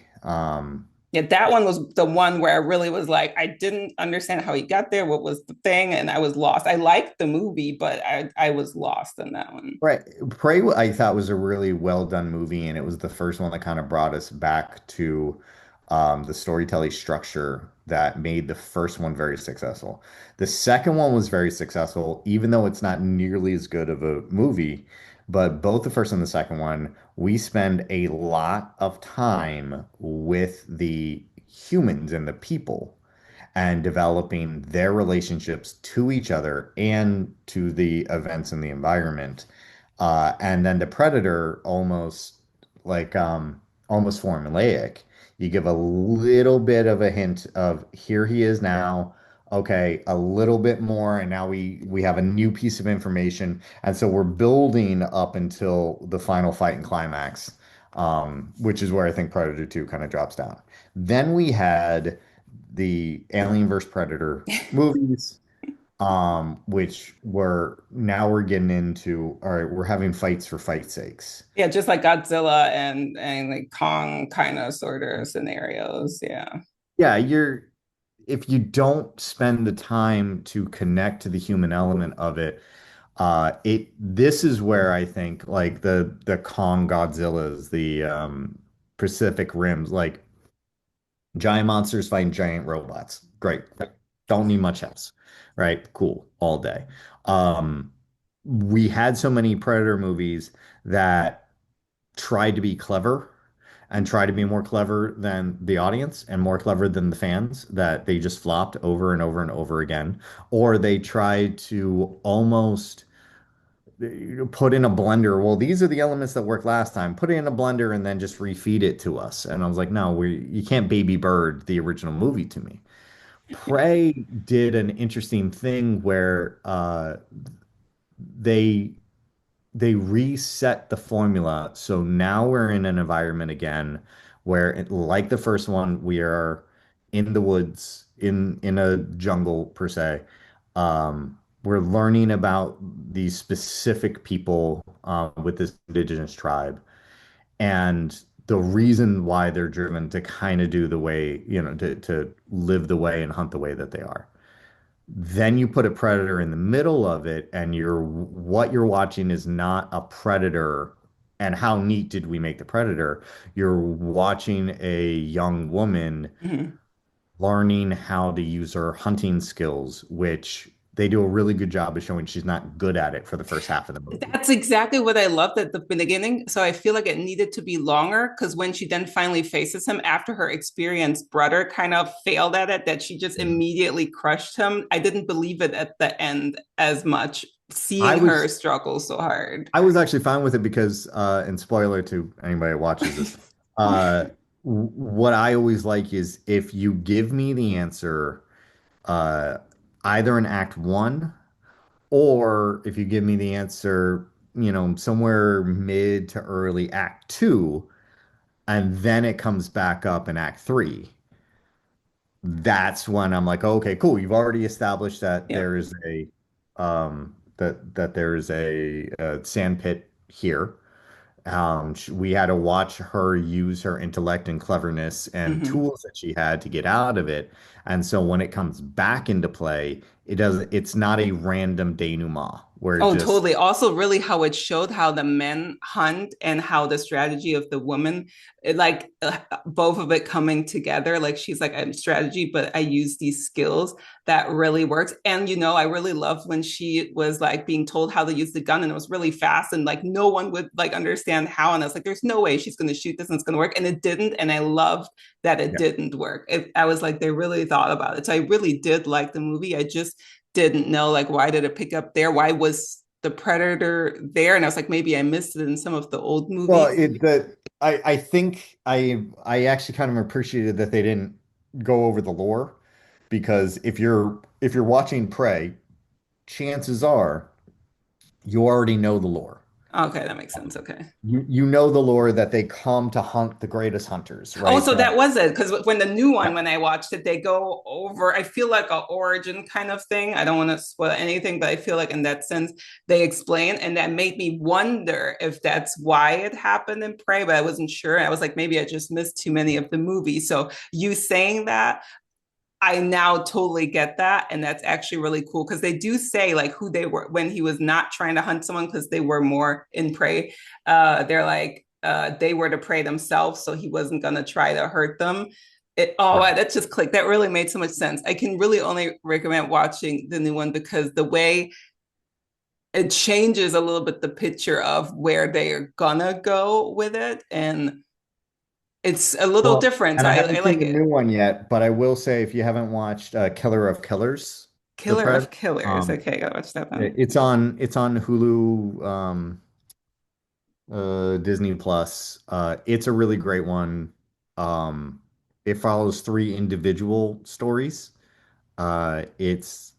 Yeah, that one was the one where I really was like, I didn't understand how he got there, what was the thing, and I was lost. I liked the movie, but I was lost in that one.
Right. Prey, I thought was a really well done movie, and it was the first one that kind of brought us back to the storytelling structure that made the first one very successful. The second one was very successful, even though it's not nearly as good of a movie. But both the first and the second one, we spend a lot of time with the humans and the people and developing their relationships to each other and to the events in the environment. And then the Predator almost like almost formulaic. You give a little bit of a hint of here he is now. Okay, a little bit more, and now we have a new piece of information, and so we're building up until the final fight and climax, which is where I think Predator 2 kind of drops down. Then we had the Alien vs. Predator movies, which were now we're getting into, all right, we're having fights for fight's sakes.
Yeah, just like Godzilla and like Kong kind of sort of scenarios. Yeah.
Yeah, if you don't spend the time to connect to the human element of it, this is where I think like the Kong Godzillas, the Pacific Rims, like giant monsters fighting giant robots. Great. Don't need much else. Right? Cool. All day. Um, we had so many Predator movies that tried to be clever and try to be more clever than the audience and more clever than the fans that they just flopped over and over and over again. Or they tried to almost put in a blender. Well, these are the elements that worked last time. Put it in a blender and then just refeed it to us. And I was like, no, you can't baby bird the original movie to me. Prey did an interesting thing where they they reset the formula. So now we're in an environment again where, like the first one, we are in the woods, in a jungle per se. We're learning about these specific people with this indigenous tribe, and the reason why they're driven to kind of do the way, to live the way and hunt the way that they are. Then you put a predator in the middle of it, and what you're watching is not a predator. And how neat did we make the predator? You're watching a young woman
Mhm.
learning how to use her hunting skills, which they do a really good job of showing she's not good at it for the first half of the movie.
That's exactly what I loved at the beginning. So I feel like it needed to be longer because when she then finally faces him after her experienced brother kind of failed at it, that she just
Yeah.
immediately crushed him. I didn't believe it at the end as much,
I
seeing her
was
struggle so hard.
I was actually fine with it because, and spoiler to anybody that watches this, uh, what I always like is if you give me the answer, uh, either in Act One, or if you give me the answer, somewhere mid to early Act Two, and then it comes back up in Act Three. That's when I'm like, okay, cool. You've already established that
Yeah.
there is that there is a sand pit here. We had to watch her use her intellect and cleverness and
Mm-hmm.
tools that she had to get out of it. And so when it comes back into play, it's not a random denouement where it
Oh,
just,
totally. Also, really, how it showed how the men hunt and how the strategy of the woman, both of it coming together. Like she's like, I'm strategy, but I use these skills that really works. And, I really loved when she was like being told how to use the gun and it was really fast and like no one would like understand how. And I was like, there's no way she's going to shoot this and it's going to work. And it didn't. And I loved that it
yeah.
didn't work. I was like, they really thought about it. So I really did like the movie. I just didn't know like why did it pick up there? Why was the predator there? And I was like, maybe I missed it in some of the old
Well,
movies.
I think I actually kind of appreciated that they didn't go over the lore, because if you're watching Prey, chances are you already know the lore.
Okay, that makes sense. Okay.
You know the lore that they come to hunt the greatest hunters,
Oh,
right?
so that was it. Because when the new one,
Yeah.
when I watched it, they go over, I feel like a origin kind of thing. I don't want to spoil anything, but I feel like in that sense, they explain. And that made me wonder if that's why it happened in Prey, but I wasn't sure. I was like, maybe I just missed too many of the movies. So you saying that, I now totally get that. And that's actually really cool because they do say like who they were when he was not trying to hunt someone because they were more in prey. They're like, they were to prey themselves. So he wasn't going to try to hurt them.
Right.
That just clicked. That really made so much sense. I can really only recommend watching the new one because the way it changes a little bit the picture of where they are gonna go with it. And it's a little
Well,
different.
and
So
I
I
haven't seen
like
the
it.
new one yet, but I will say if you haven't watched Killer of Killers, the
Killer
Pred,
of Killers.
um,
Okay, gotta watch that one.
it's on Hulu, Disney Plus. It's a really great one. it follows three individual stories. It's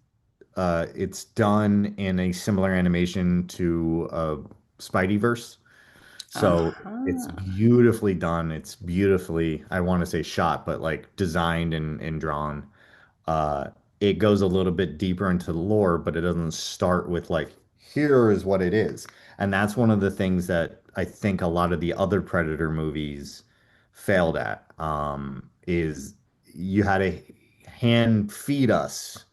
done in a similar animation to Spideyverse. So it's
Uh-huh.
beautifully done. It's beautifully, I want to say shot, but like designed and drawn. Uh, it goes a little bit deeper into the lore, but it doesn't start with like, here is what it is. And that's one of the things that I think a lot of the other Predator movies failed at, is you had to hand feed us.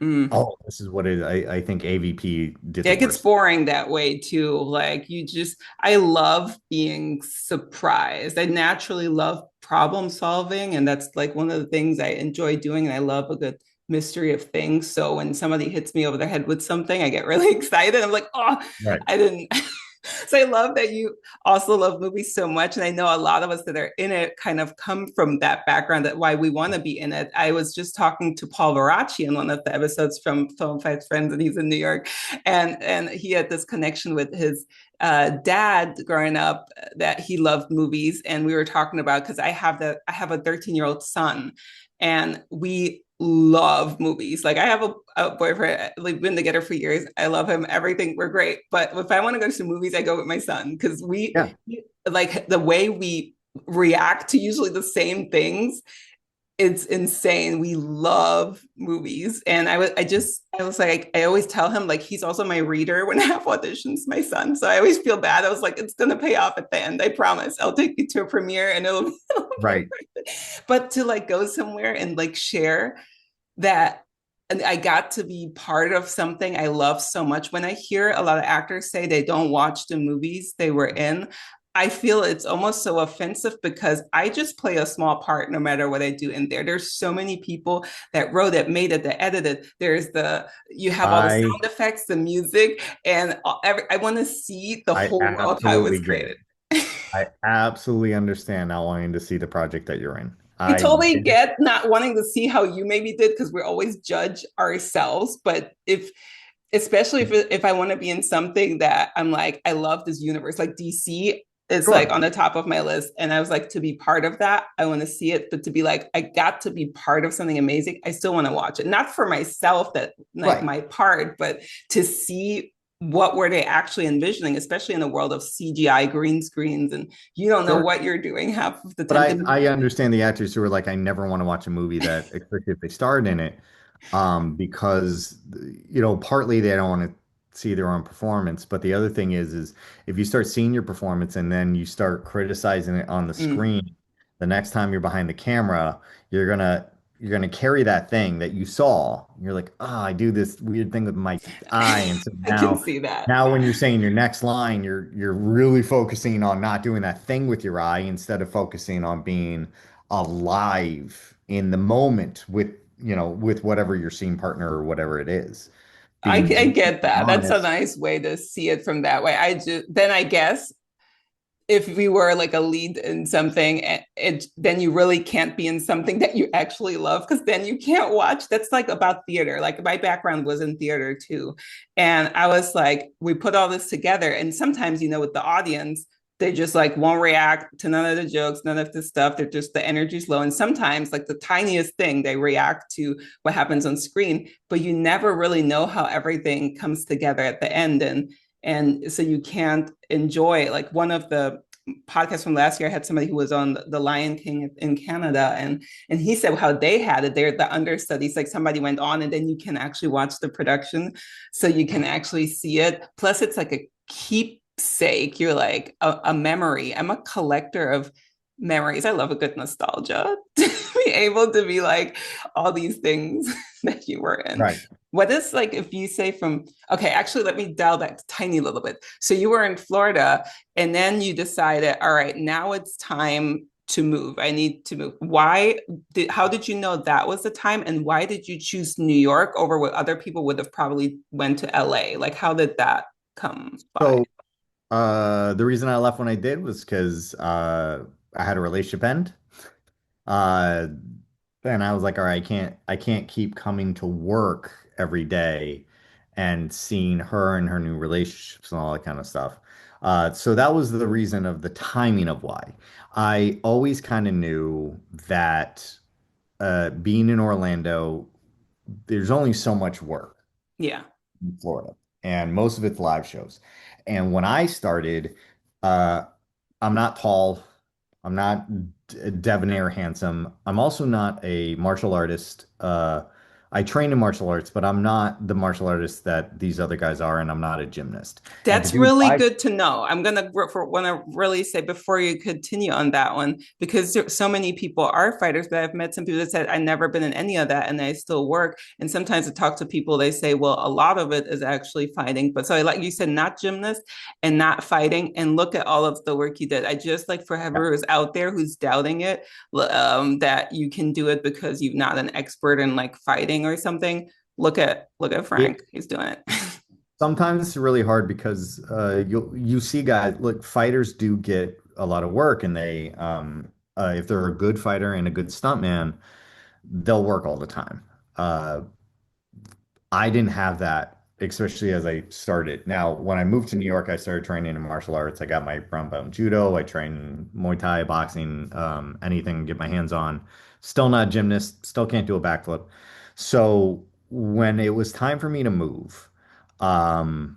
Mm.
Oh, this is what it is. I think AVP did
Yeah,
the
it gets
worst.
boring that way too. Like I love being surprised. I naturally love problem solving, and that's like one of the things I enjoy doing. And I love a good mystery of things. So when somebody hits me over the head with something, I get really excited. I'm like, oh,
Right.
I didn't. So I love that you also love movies so much. And I know a lot of us that are in it kind of come from that background, that why we want to be in it. I was just talking to Paul Veracci in one of the episodes from Film Fights Friends, and he's in New York. And he had this connection with his dad growing up, that he loved movies. And we were talking about, because I have a 13-year-old son, and we love movies. Like I have a boyfriend, we've been together for years. I love him, everything, we're great. But if I want to go to movies, I go with my son, because
Yeah.
like the way we react to usually the same things, it's insane. We love movies. And I was like, I always tell him, like, he's also my reader when I have auditions, my son. So I always feel bad. I was like, it's gonna pay off at the end. I promise. I'll take you to a premiere and it'll be
Right.
but to like go somewhere and like share that, and I got to be part of something I love so much. When I hear a lot of actors say they don't watch the movies they were in, I feel it's almost so offensive, because I just play a small part no matter what I do in there. There's so many people that wrote it, made it, that edited. You have all the
I
sound effects, the music, and I want to see the
I
whole world how it was
absolutely get it.
created.
I absolutely understand not wanting to see the project that you're in.
I
I
totally
get it.
get not wanting to see how you maybe did, because we always judge ourselves. But especially if I want to be in something that I'm like, I love this universe, like DC is like
Sure.
on the top of my list. And I was like, to be part of that, I want to see it. But to be like, I got to be part of something amazing, I still want to watch it. Not for myself, that like
Right.
my part, but to see what were they actually envisioning, especially in the world of CGI green screens, and you don't know
Sure.
what you're doing half of the
But
time.
I understand the actors who are like, I never want to watch a movie that, especially if they starred in it, because partly they don't want to see their own performance, but the other thing is if you start seeing your performance and then you start criticizing it on the
Mm,
screen, the next time you're behind the camera, you're gonna you're gonna carry that thing that you saw. You're like, oh, I do this weird thing with my eye, and so
I can
now
see that.
now, when you're saying your next line, you're really focusing on not doing that thing with your eye instead of focusing on being alive in the moment with whatever your scene partner or whatever it is. Being
I
genuinely
get that. That's a
honest.
nice way to see it from that way. I guess if we were like a lead in something, then you really can't be in something that you actually love, because then you can't watch. That's like about theater. Like my background was in theater too. And I was like, we put all this together. And sometimes, with the audience, they just like won't react to none of the jokes, none of the stuff. They're just, the energy's low. And sometimes, like the tiniest thing, they react to what happens on screen, but you never really know how everything comes together at the end. And so you can't enjoy, like one of the podcasts from last year, I had somebody who was on the Lion King in Canada, and he said how they had it. They're the understudies, like somebody went on, and then you can actually watch the production, so you can actually see it. Plus, it's like a keepsake. You're like a memory. I'm a collector of memories. I love a good nostalgia. To be able to be like all these things that you were in.
Right.
What is, like, if you say from, okay, actually, let me dial back a tiny little bit. So you were in Florida, and then you decided, all right, now it's time to move. I need to move. How did you know that was the time? And why did you choose New York over what other people would have probably went to LA? Like, how did that come by?
So the reason I left when I did was because I had a relationship end. Uh, and I was like, all right, I can't keep coming to work every day and seeing her and her new relationships and all that kind of stuff. So that was the reason of the timing of why. I always kind of knew that being in Orlando, there's only so much work
Yeah.
in Florida, and most of it's live shows. And when I started, uh, I'm not tall. I'm not debonair handsome. I'm also not a martial artist. I train in martial arts, but I'm not the martial artist that these other guys are, and I'm not a gymnast. And to
That's
do
really
live,
good to know. I'm gonna want to really say before you continue on that one, because so many people are fighters, but I've met some people that said I've never been in any of that and I still work. And sometimes I talk to people, they say, well, a lot of it is actually fighting. But so like you said, not gymnast and not fighting. And look at all of the work you did. I just like for whoever is out there who's doubting it, that you can do it because you're not an expert in like fighting or something. Look at
it,
Frank. He's doing it.
sometimes it's really hard because you see guys, look, fighters do get a lot of work, and they if they're a good fighter and a good stuntman, they'll work all the time. I didn't have that, especially as I started. Now, when I moved to New York, I started training in martial arts. I got my brown belt in judo. I train Muay Thai, boxing, anything to get my hands on. Still not a gymnast. Still can't do a backflip. So when it was time for me to move, um,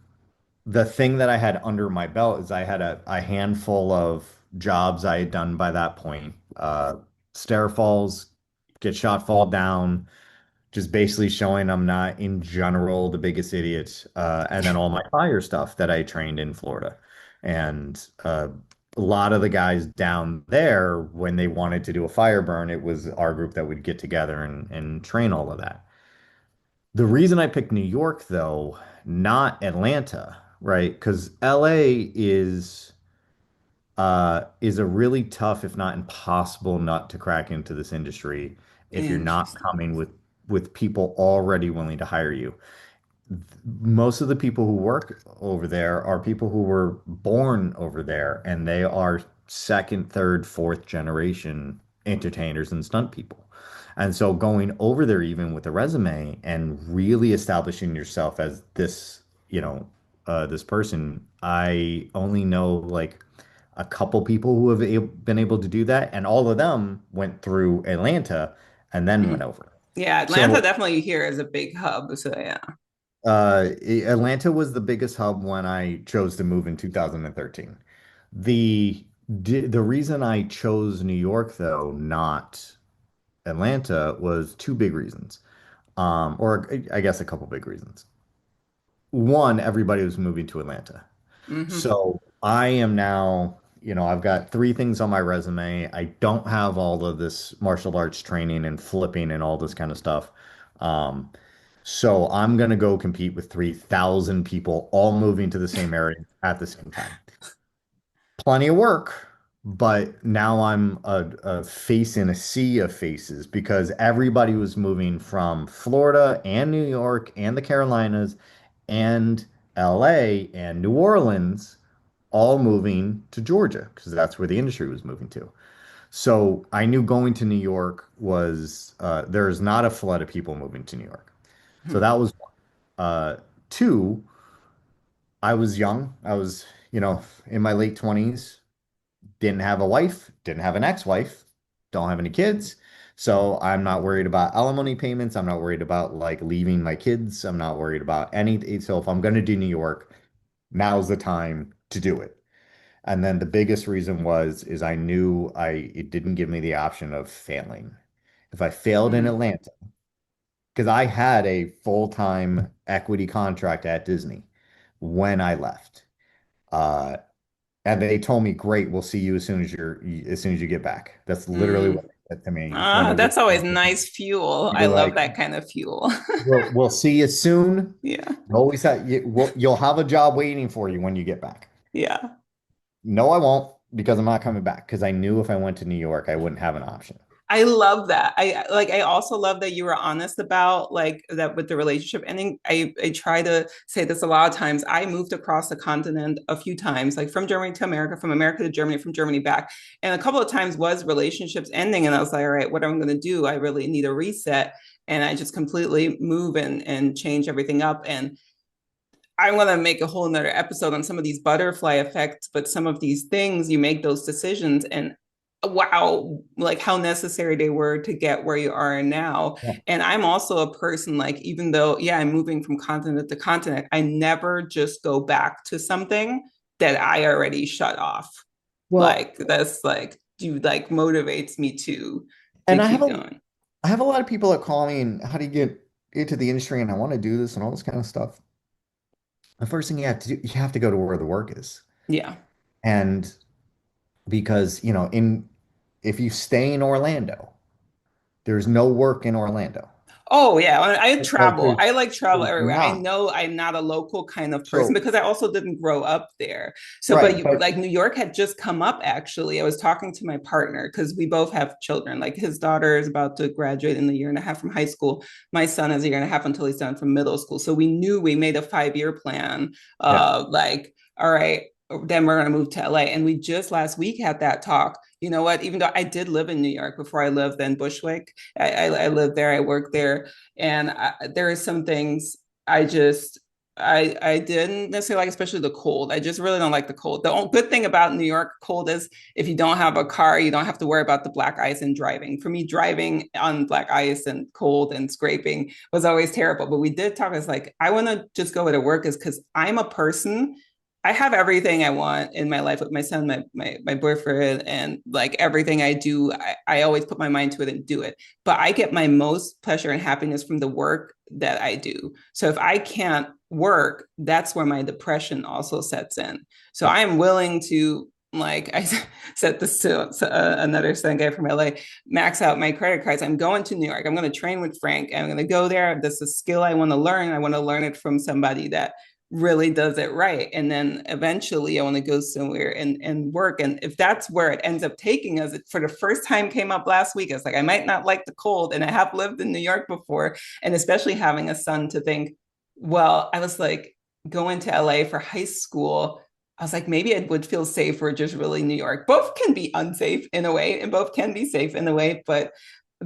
the thing that I had under my belt is I had a handful of jobs I had done by that point. Stair falls, get shot, fall down, just basically showing I'm not in general the biggest idiot. And then all my fire stuff that I trained in Florida. And a lot of the guys down there, when they wanted to do a fire burn, it was our group that would get together and train all of that. The reason I picked New York, though, not Atlanta, right? Because LA is a really tough, if not impossible, nut to crack into this industry if you're not
Interesting.
coming with people already willing to hire you. Most of the people who work over there are people who were born over there, and they are second, third, fourth generation entertainers and stunt people. And so going over there even with a resume and really establishing yourself as this, this person, I only know like a couple people who have been able to do that, and all of them went through Atlanta and then went
Mm.
over.
Yeah, Atlanta
So
definitely here is a big hub. So yeah.
Atlanta was the biggest hub when I chose to move in 2013. The reason I chose New York, though, not Atlanta, was two big reasons. Or I guess a couple big reasons. One, everybody was moving to Atlanta.
Hmm.
So I am now, I've got three things on my resume. I don't have all of this martial arts training and flipping and all this kind of stuff. Um, so I'm gonna go compete with 3,000 people all moving to the same area at the same time. Plenty of work, but now I'm a face in a sea of faces because everybody was moving from Florida and New York and the Carolinas and LA and New Orleans, all moving to Georgia because that's where the industry was moving to. So I knew going to New York was there's not a flood of people moving to New York. So that was one. Two, I was young. I was, in my late 20s, didn't have a wife, didn't have an ex-wife, don't have any kids. So I'm not worried about alimony payments. I'm not worried about like leaving my kids. I'm not worried about anything. So if I'm going to do New York, now's the time to do it. And then the biggest reason is I knew it didn't give me the option of failing. If I failed in
Hmm.
Atlanta, because I had a full-time equity contract at Disney when I left. Uh, and they told me, "Great, we'll see you as soon as you get back." That's literally what
Mm.
they said to me when we were.
That's always nice fuel. I
You're
love
like,
that kind of fuel.
we'll see you soon.
Yeah.
You always have you'll have a job waiting for you when you get back.
Yeah.
No, I won't because I'm not coming back because I knew if I went to New York, I wouldn't have an option.
I love that. I also love that you were honest about like that with the relationship ending. I try to say this a lot of times. I moved across the continent a few times, like from Germany to America, from America to Germany, from Germany back. And a couple of times was relationships ending. And I was like, all right, what am I going to do? I really need a reset. And I just completely move and change everything up. And I'm going to make a whole nother episode on some of these butterfly effects, but some of these things, you make those decisions and wow, like how necessary they were to get where you are now.
Yeah.
And I'm also a person, like, even though, yeah, I'm moving from continent to continent, I never just go back to something that I already shut off.
Well,
Like, that's like, do like motivates me to
and
keep going.
I have a lot of people that call me and how do you get into the industry and I want to do this and all this kind of stuff. The first thing you have to do, you have to go to where the work is.
Yeah.
And because, in if you stay in Orlando, there's no work in Orlando.
Oh yeah, I
Like
travel. I like travel
there's
everywhere. I
not.
know I'm not a local kind of person
So,
because I also didn't grow up there. So, but
right,
you,
but
like New York had just come up actually. I was talking to my partner because we both have children. Like his daughter is about to graduate in a year and a half from high school. My son is a year and a half until he's done from middle school. So we knew we made a 5 year plan.
yeah,
Like, all right, then we're going to move to LA. And we just last week had that talk. You know what? Even though I did live in New York before I lived in Bushwick, I lived there, I worked there, and there are some things I just I didn't necessarily like, especially the cold. I just really don't like the cold. The only good thing about New York cold is if you don't have a car, you don't have to worry about the black ice and driving. For me, driving on black ice and cold and scraping was always terrible. But we did talk. It's like I want to just go to work is because I'm a person. I have everything I want in my life with my son, my boyfriend, and like everything I do, I always put my mind to it and do it. But I get my most pleasure and happiness from the work that I do. So if I can't work, that's where my depression also sets in. So I am willing to, like I said this to another stunt guy from LA, max out my credit cards. I'm going to New York. I'm going to train with Frank. I'm going to go there. This is a skill I want to learn. I want to learn it from somebody that really does it right. And then eventually I want to go somewhere and work. And if that's where it ends up taking us, it for the first time came up last week. It's like, I might not like the cold. And I have lived in New York before. And especially having a son to think, well, I was like going to LA for high school. I was like, maybe I would feel safer just really New York. Both can be unsafe in a way, and both can be safe in a way. But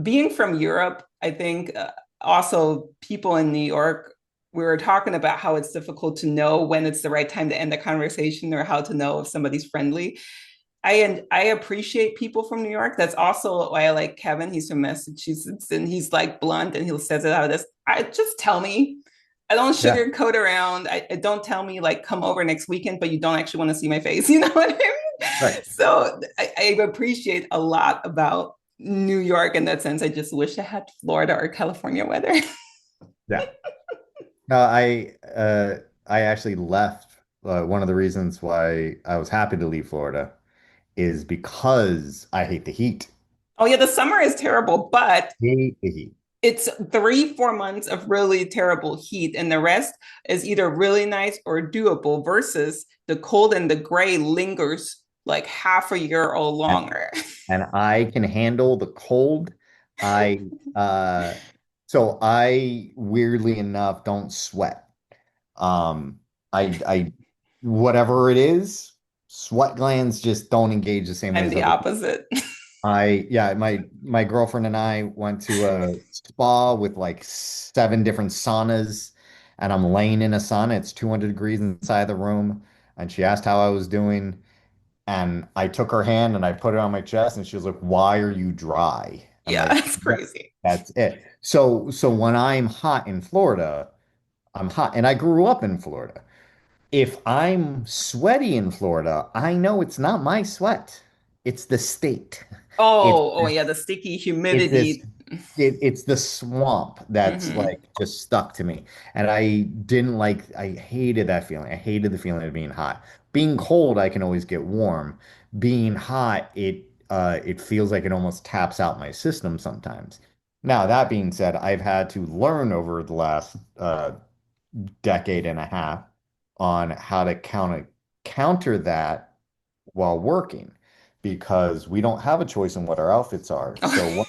being from Europe, I think also people in New York, we were talking about how it's difficult to know when it's the right time to end the conversation or how to know if somebody's friendly. I appreciate people from New York. That's also why I like Kevin. He's from Massachusetts and he's like blunt and he'll says it out of this. I just tell me. I don't
yeah,
sugarcoat around. I don't tell me like come over next weekend, but you don't actually want to see my face. You know what I
right,
mean? So I appreciate a lot about New York in that sense. I just wish I had Florida or California weather.
yeah. No, I actually left. One of the reasons why I was happy to leave Florida is because I hate the heat.
Oh yeah, the summer is terrible, but
Hate the heat.
it's 3, 4 months of really terrible heat, and the rest is either really nice or doable versus the cold and the gray lingers like half a year or
And,
longer.
and I can handle the cold. I so I weirdly enough don't sweat. Um, I whatever it is, sweat glands just don't engage the same way
I'm
as
the
other people.
opposite.
Yeah, my girlfriend and I went to a spa with like 7 different saunas, and I'm laying in a sauna. It's 200 degrees inside the room, and she asked how I was doing, and I took her hand and I put it on my chest, and she was like, "Why are you dry?" I'm
Yeah,
like,
it's
"Yeah,
crazy.
that's it." So when I'm hot in Florida, I'm hot, and I grew up in Florida. If I'm sweaty in Florida, I know it's not my sweat. It's the state. It's
Oh, yeah, the sticky
it's this
humidity.
it's the swamp that's
Mm-hmm.
like just stuck to me. And I hated that feeling. I hated the feeling of being hot. Being cold, I can always get warm. Being hot, it feels like it almost taps out my system sometimes. Now, that being said, I've had to learn over the last decade and a half on how to counter that while working because we don't have a choice in what our outfits are. So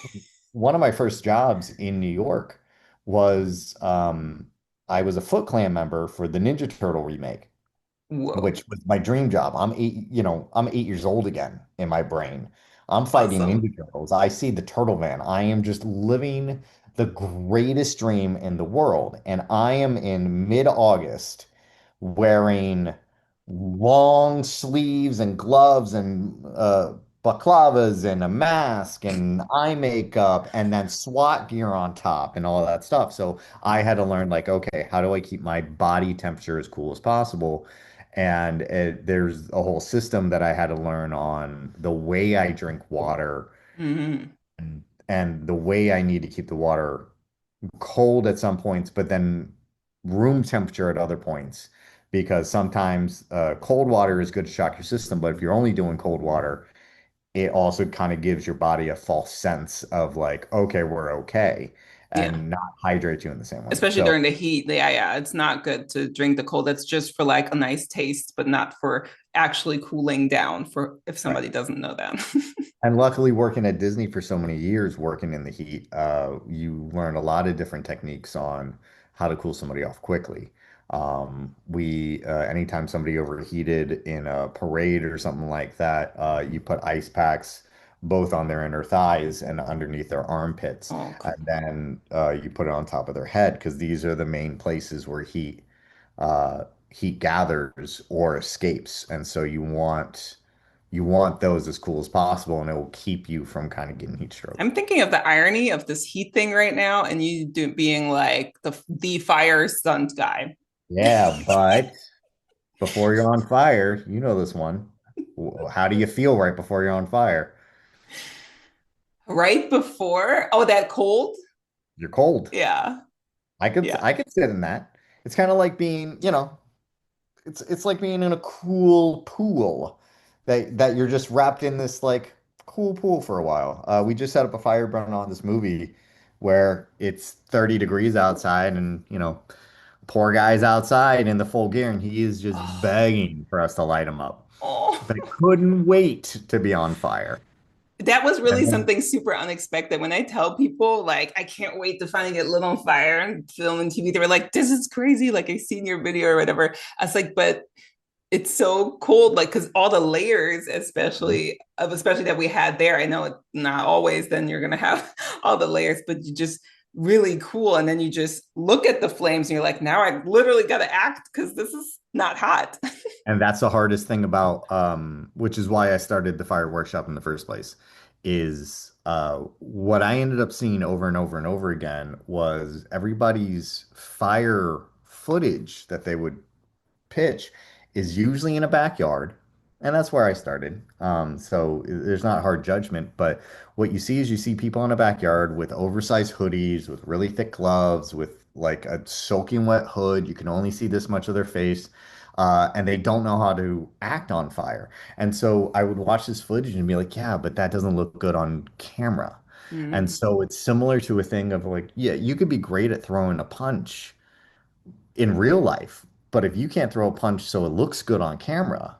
one of my first jobs in New York was I was a Foot Clan member for the Ninja Turtle remake,
Whoa,
which was my dream job. I'm 8 years old again in my brain. I'm fighting
awesome.
Ninja Turtles. I see the Turtle Van. I am just living the greatest dream in the world. And I am in mid-August wearing long sleeves and gloves and balaclavas and a mask and eye makeup and then SWAT gear on top and all that stuff. So I had to learn like, okay, how do I keep my body temperature as cool as possible? And there's a whole system that I had to learn on the way I drink water
Hmm.
and the way I need to keep the water cold at some points, but then room temperature at other points. Because sometimes cold water is good to shock your system, but if you're only doing cold water, it also kind of gives your body a false sense of like, okay, we're okay,
Yeah.
and not hydrate you in the same way.
Especially
So,
during the heat. Yeah, yeah. It's not good to drink the cold. That's just for like a nice taste, but not for actually cooling down for if
right.
somebody doesn't know that.
And luckily, working at Disney for so many years, working in the heat, you learn a lot of different techniques on how to cool somebody off quickly. Anytime somebody overheated in a parade or something like that, you put ice packs both on their inner thighs and underneath their armpits,
Oh,
and then you put it on top of their head because these are the main places where heat gathers or escapes, and so you want those as cool as possible, and it will keep you from kind of getting heat stroke.
I'm thinking of the irony of this heat thing right now, and being like the fire stunt guy.
Yeah, but before you're on fire, you know this one. How do you feel right before you're on fire?
Right before, oh, that cold.
You're cold.
Yeah,
I could
yeah.
I could sit in that. It's kind of like being, it's like being in a cool pool that you're just wrapped in this like cool pool for a while. We just set up a fire burn on this movie where it's 30 degrees outside and poor guy's outside in the full gear and he is just
Oh,
begging for us to light him up.
oh.
But I couldn't wait to be on fire.
That was really
And then,
something super unexpected. When I tell people, like, I can't wait to finally get lit on fire and film and TV, they were like, this is crazy. Like, I seen your video or whatever. I was like, but it's so cold, like, because all the layers, especially that we had there. I know it's not always, then you're going to have all the layers, but you just really cool. And then you just look at the flames and you're like, now I literally got to act because this is not hot.
and that's the hardest thing about, which is why I started the fire workshop in the first place, is what I ended up seeing over and over and over again was everybody's fire footage that they would pitch is usually in a backyard, and that's where I started. So there's not hard judgment, but what you see is you see people in a backyard with oversized hoodies, with really thick gloves, with like a soaking wet hood. You can only see this much of their face. And they don't know how to act on fire. And so I would watch this footage and be like, yeah, but that doesn't look good on camera. And
Mm,
so it's similar to a thing of like, yeah, you could be great at throwing a punch, in real life. But if you can't throw a punch so it looks good on camera,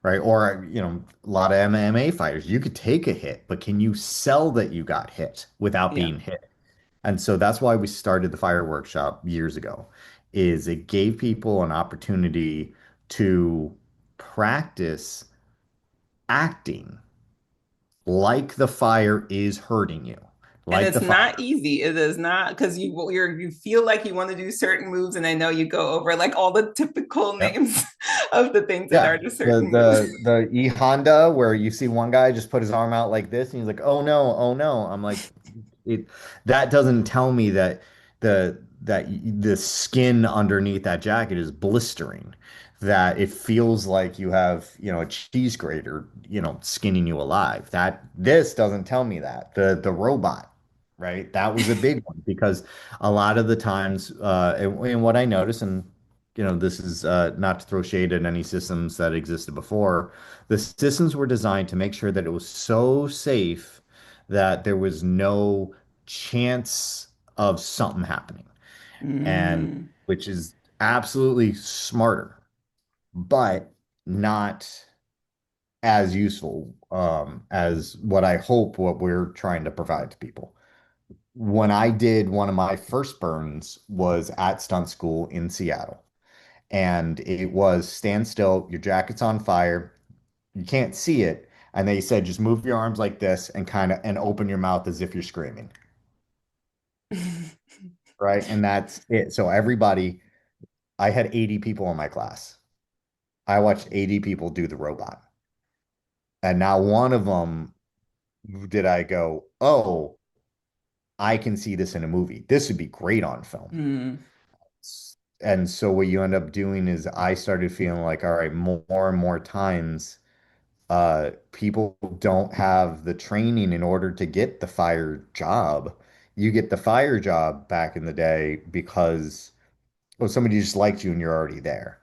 right? Or, a lot of MMA fighters, you could take a hit, but can you sell that you got hit without
yeah.
being hit? And so that's why we started the fire workshop years ago, is it gave people an opportunity to practice acting like the fire is hurting you,
And
like
it's
the
not
fire.
easy. It is not because you feel like you want to do certain moves, and I know you go over like all the typical
Yep.
names of the things that
Yeah,
are just
the
certain moves.
the E Honda where you see one guy just put his arm out like this and he's like, "Oh no, oh no." I'm like, it that doesn't tell me that the skin underneath that jacket is blistering, that it feels like you have, a cheese grater, skinning you alive. That this doesn't tell me that. The robot, right? That was a big one because a lot of the times, and what I notice, and this is not to throw shade at any systems that existed before. The systems were designed to make sure that it was so safe that there was no chance of something happening, and
Mm.
which is absolutely smarter, but not as useful as what we're trying to provide to people. When I did one of my first burns was at stunt school in Seattle, and it was stand still, your jacket's on fire, you can't see it, and they said just move your arms like this and kind of and open your mouth as if you're screaming, right? And that's it. So everybody, I had 80 people in my class. I watched 80 people do the robot. And not one of them did I go, oh, I can see this in a movie. This would be great on film.
Mm.
And so what you end up doing is I started feeling like, all right, more and more times, people don't have the training in order to get the fire job. You get the fire job back in the day because well, somebody just liked you and you're already there.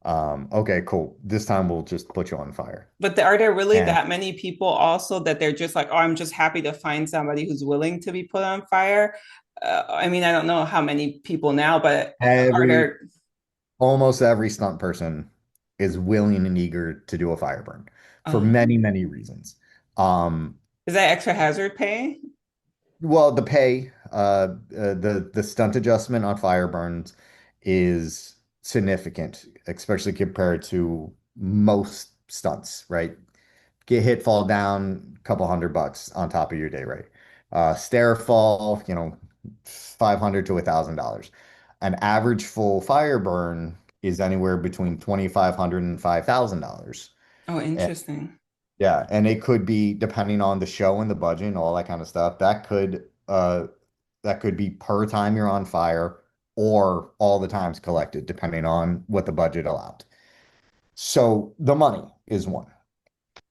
Okay, cool. This time we'll just put you on fire.
But are there really
And
that many people also that they're just like, oh, I'm just happy to find somebody who's willing to be put on fire? I mean, I don't know how many people now, but are
every
there,
almost every stunt person is willing and eager to do a fire burn for
oh,
many, many reasons. Um,
is that extra hazard pay?
well, the pay, the stunt adjustment on fire burns is significant, especially compared to most stunts, right? Get hit, fall down, couple $100 on top of your day rate. Stair fall, 500 to $1,000. An average full fire burn is anywhere between 2,500 and $5,000.
Oh,
And
interesting.
yeah, and it could be depending on the show and the budget and all that kind of stuff. That could be per time you're on fire or all the times collected, depending on what the budget allowed. So the money is one.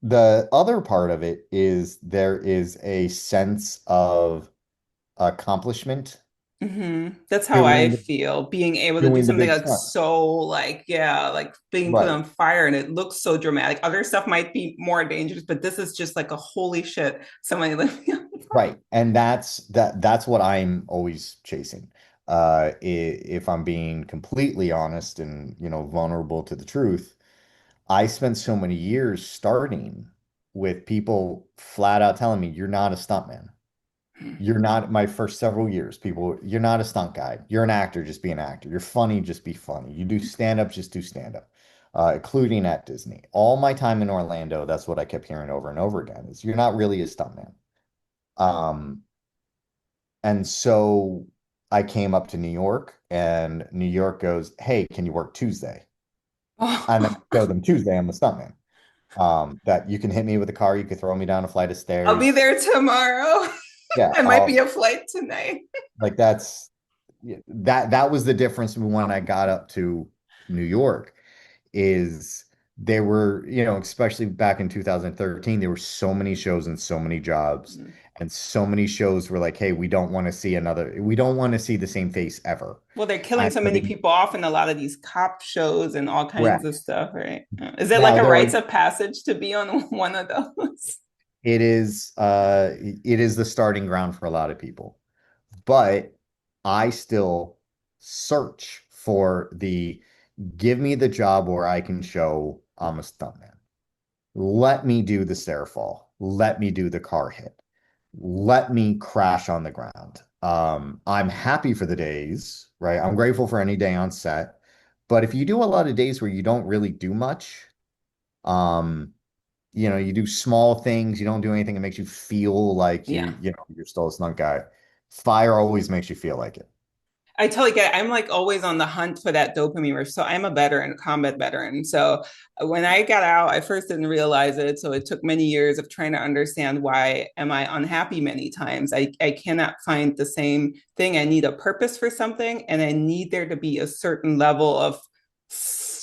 The other part of it is there is a sense of accomplishment
That's how I
doing
feel. Being able to do
doing the
something
big
like
stuff.
so, like, yeah, like being put
Right.
on fire and it looks so dramatic. Other stuff might be more dangerous, but this is just like a holy shit, somebody lit me on fire.
Right. And that's what I'm always chasing. If I'm being completely honest and, vulnerable to the truth, I spent so many years starting with people flat out telling me, you're not a stuntman. You're not my first several years. People, you're not a stunt guy. You're an actor, just be an actor. You're funny, just be funny. You do stand up, just do stand up. Including at Disney. All my time in Orlando, that's what I kept hearing over and over again is you're not really a stuntman. Um, and so I came up to New York and New York goes, hey, can you work Tuesday? And then I showed them Tuesday, I'm a stuntman. That you can hit me with a car, you could throw me down a flight of
I'll be
stairs.
there tomorrow.
Yeah,
I might be a flight tonight.
like that's yeah, that was the difference when I got up to New York is there were, especially back in 2013, there were so many shows and so many jobs and so many shows were like, hey, we don't want to see the same face ever.
Well, they're killing
And
so
so
many people off in a lot of these cop shows and all kinds of
correct.
stuff, right? Is it like
Now
a
there are
rites of passage to be on one of those?
it is the starting ground for a lot of people. But I still search for the give me the job where I can show I'm a stuntman. Let me do the stair fall. Let me do the car hit. Let me crash on the ground. I'm happy for the days, right? I'm grateful for any day on set. But if you do a lot of days where you don't really do much, um, you do small things, you don't do anything that makes you feel like
Yeah.
you're still a stunt guy. Fire always makes you feel like it.
I totally get it. I'm like always on the hunt for that dopamine rush. So I'm a veteran, a combat veteran. So when I got out, I first didn't realize it. So it took many years of trying to understand why am I unhappy many times. I cannot find the same thing. I need a purpose for something and I need there to be a certain level of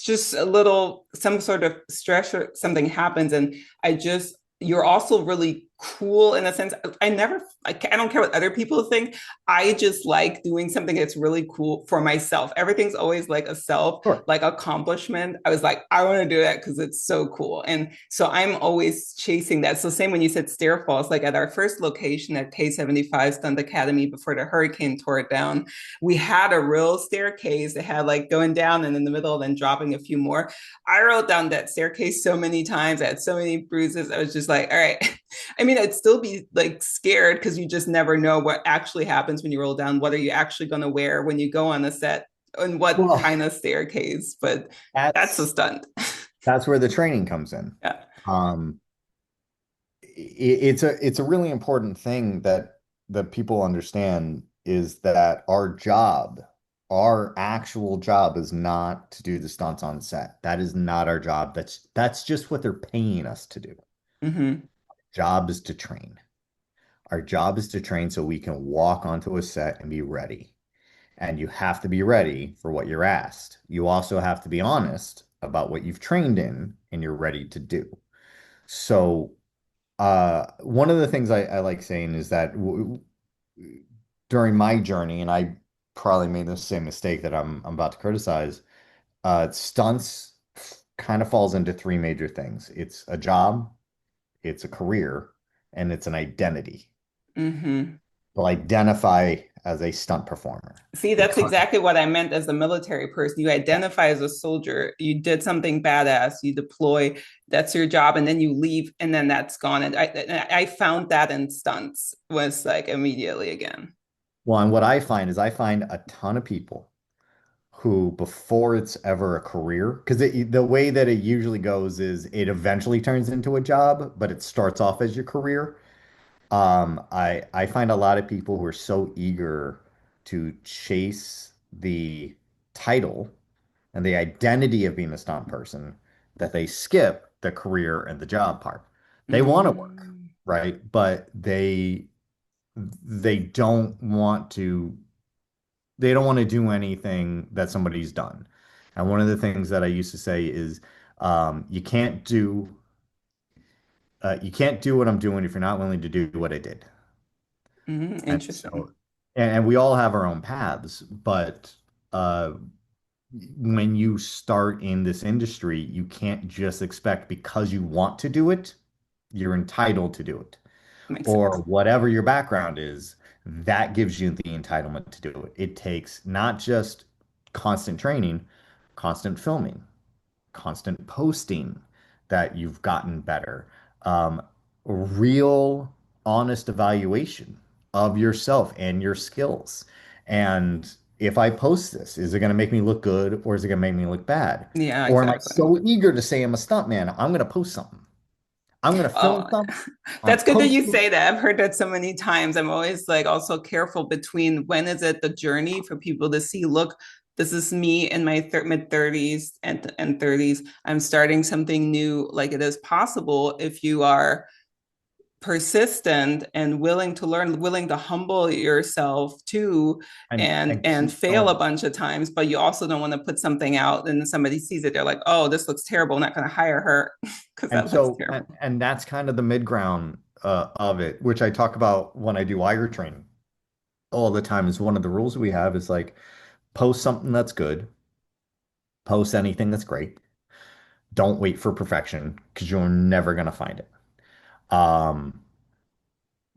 just a little some sort of stress or something happens and I just you're also really cool in a sense. I don't care what other people think. I just like doing something that's really cool for myself. Everything's always like a self,
Sure.
like accomplishment. I was like, I want to do that because it's so cool. And so I'm always chasing that. So same when you said stair falls, like at our first location at K75 Stunt Academy before the hurricane tore it down, we had a real staircase that had like going down and in the middle, then dropping a few more. I rode down that staircase so many times. I had so many bruises. I was just like, all right. I mean, I'd still be like scared because you just never know what actually happens when you roll down. What are you actually going to wear when you go on the set and what
Well,
kind of staircase? But that's a
that's
stunt.
that's where the training comes in.
Yeah.
Um, it's a really important thing that people understand is that our job. our actual job is not to do the stunts on set. That is not our job. That's just what they're paying us to do.
Hmm.
Job is to train. Our job is to train so we can walk onto a set and be ready. And you have to be ready for what you're asked. You also have to be honest about what you've trained in and you're ready to do. So, one of the things I like saying is that during my journey, and I probably made the same mistake that I'm about to criticize, stunts kind of falls into three major things. It's a job, it's a career, and it's an identity.
Hmm.
They'll identify as a stunt performer
See, that's
because
exactly what I meant as a military person. You identify as a soldier, you did something badass, you deploy, that's your job, and then you leave, and then that's gone. And I found that in stunts was like immediately again.
well, and what I find is I find a ton of people who, before it's ever a career, because the way that it usually goes is it eventually turns into a job, but it starts off as your career. I find a lot of people who are so eager to chase the title and the identity of being a stunt person that they skip the career and the job part. They want to work,
Mm.
right? But they don't want to do anything that somebody's done. And one of the things that I used to say is you can't do what I'm doing if you're not willing to do what I did.
Mm,
And
interesting.
so, and we all have our own paths, but uh, when you start in this industry, you can't just expect because you want to do it, you're entitled to do it.
Makes
Or
sense.
whatever your background is, that gives you the entitlement to do it. It takes not just constant training, constant filming, constant posting that you've gotten better. Real honest evaluation of yourself and your skills. And if I post this, is it going to make me look good or is it going to make me look bad?
Yeah,
Or am I
exactly.
so eager to say I'm a stuntman? I'm going to post something. I'm going to film
Oh,
something. I'm
that's good that you
posting.
say that. I've heard that so many times. I'm always like also careful between when is it the journey for people to see, look, this is me in my mid 30s and 30s. I'm starting something new. Like it is possible if you are persistent and willing to learn, willing to humble yourself too,
And
and
keep
fail a
going.
bunch of times, but you also don't want to put something out and then somebody sees it, they're like, oh, this looks terrible, I'm not going to hire her because
And
that looks
so,
terrible.
and that's kind of the mid ground of it, which I talk about when I do wire training all the time. Is one of the rules we have is like post something that's good, post anything that's great. Don't wait for perfection because you're never gonna find it. Um,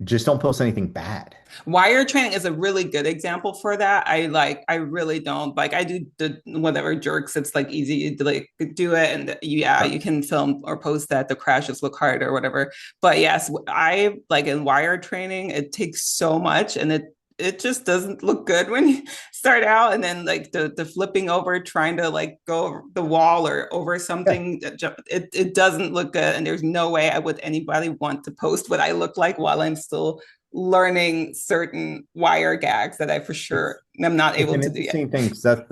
just don't post anything bad.
Wire training is a really good example for that. I really don't like, I do the whatever jerks, it's like easy to like do it, and yeah,
Sure.
you can film or post that the crashes look hard or whatever. But yes, I like in wire training it takes so much, and it just doesn't look good when you start out, and then like the flipping over trying to like go over the wall or over
Yeah.
something, it doesn't look good, and there's no way I would anybody want to post what I look like while I'm still learning certain wire gags that I for sure
It's
am not
it's
able
an
to do yet.
interesting thing because that's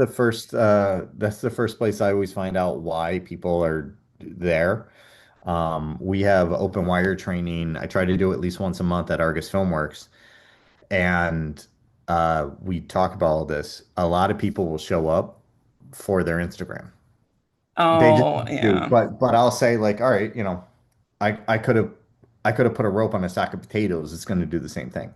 the first place I always find out why people are there. We have open wire training. I try to do at least once a month at Argus Filmworks. And we talk about all this. A lot of people will show up for their Instagram. They just
Oh
do.
yeah,
But I'll say like, all right, I I could have put a rope on a sack of potatoes. It's going to do the same thing.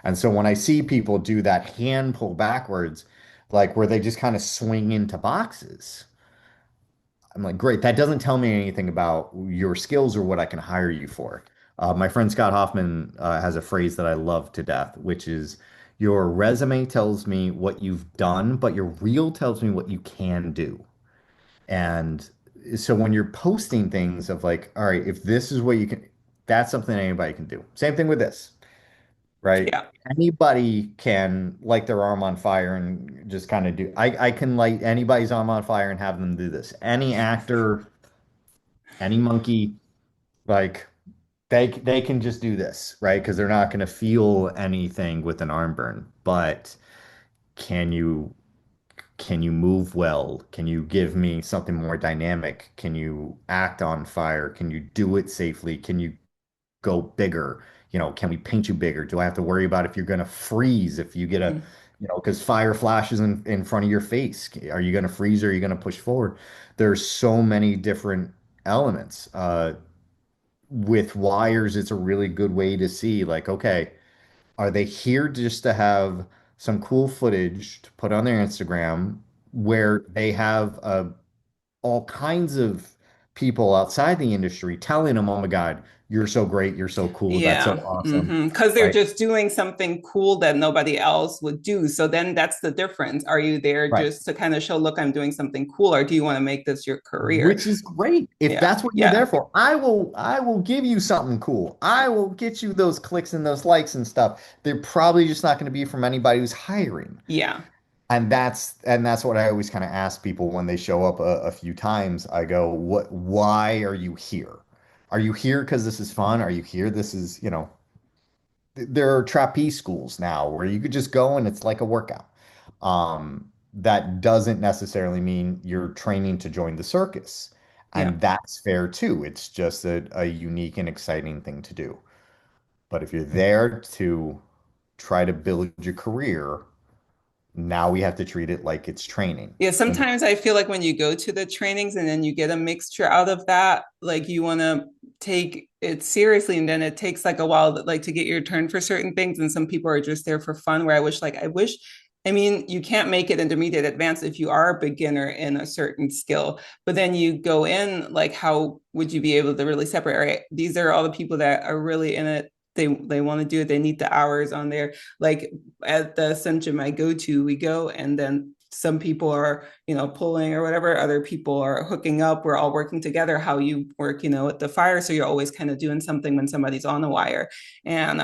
And so when I see people do that hand pull backwards, like where they just kind of swing into boxes, I'm like, great. That doesn't tell me anything about your skills or what I can hire you for. My friend Scott Hoffman has a phrase that I love to death, which is your resume tells me what you've done, but your reel tells me what you can do. And so when you're posting things of like, all right, if this is what you can, that's something anybody can do. Same thing with this, right?
yeah,
Anybody can light their arm on fire and just kind of do. I can light anybody's arm on fire and have them do this. Any actor, any monkey, like they can just do this, right? Because they're not going to feel anything with an arm burn. But can you? Can you move well? Can you give me something more dynamic? Can you act on fire? Can you do it safely? Can you go bigger? Can we paint you bigger? Do I have to worry about if you're going to freeze if you get because fire flashes in front of your face? Are you going to freeze or are you going to push forward? There's so many different elements. With wires, it's a really good way to see, like, okay, are they here just to have some cool footage to put on their Instagram where they have all kinds of people outside the industry telling them, "Oh my God, you're so great, you're so cool, that's so
Yeah,
awesome,"
because they're
right?
just doing something cool that nobody else would do. So then that's the difference. Are you there
Right.
just to kind of show, look, I'm doing something cool, or do you want to make this your career?
Which is great. If
Yeah,
that's what you're there
yeah,
for, I will give you something cool. I will get you those clicks and those likes and stuff. They're probably just not going to be from anybody who's hiring.
yeah,
And that's what I always kind of ask people when they show up a few times. I go, why are you here? Are you here because this is fun? Are you here? This is, there are trapeze schools now where you could just go and it's like a workout. That doesn't necessarily mean you're training to join the circus.
yeah.
And that's fair too. It's just a unique and exciting thing to do. But if you're there to try to build your career, now we have to treat it like it's training.
Yeah,
And
sometimes I feel like when you go to the trainings and then you get a mixture out of that, like you want to take it seriously, and then it takes like a while like to get your turn for certain things, and some people are just there for fun, where I wish, I mean, you can't make it intermediate advanced if you are a beginner in a certain skill, but then you go in, like how would you be able to really separate, right? These are all the people that are really in it. They want to do it. They need the hours on there. Like at the Sun Gym I go to, we go and then some people are, pulling or whatever, other people are hooking up, we're all working together, how you work, at the fire. So you're always kind of doing something when somebody's on the wire. And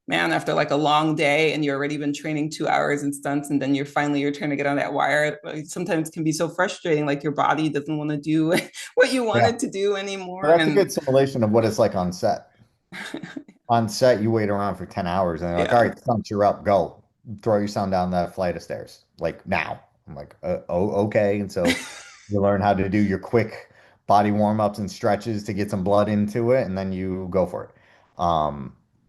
man, after like a long day and you're already been training 2 hours in stunts, and then you're finally your turn to get on that wire, sometimes can be so frustrating, like your body doesn't want to do what you
yeah,
wanted to do
well,
anymore.
that's a
And
good simulation of what it's like on set. On set, you wait around for 10 hours and they're like, all
yeah.
right, stunts, you're up, go. Throw your son down that flight of stairs, like now. I'm like, oh, okay. And so you learn how to do your quick body warm-ups and stretches to get some blood into it, and then you go for it.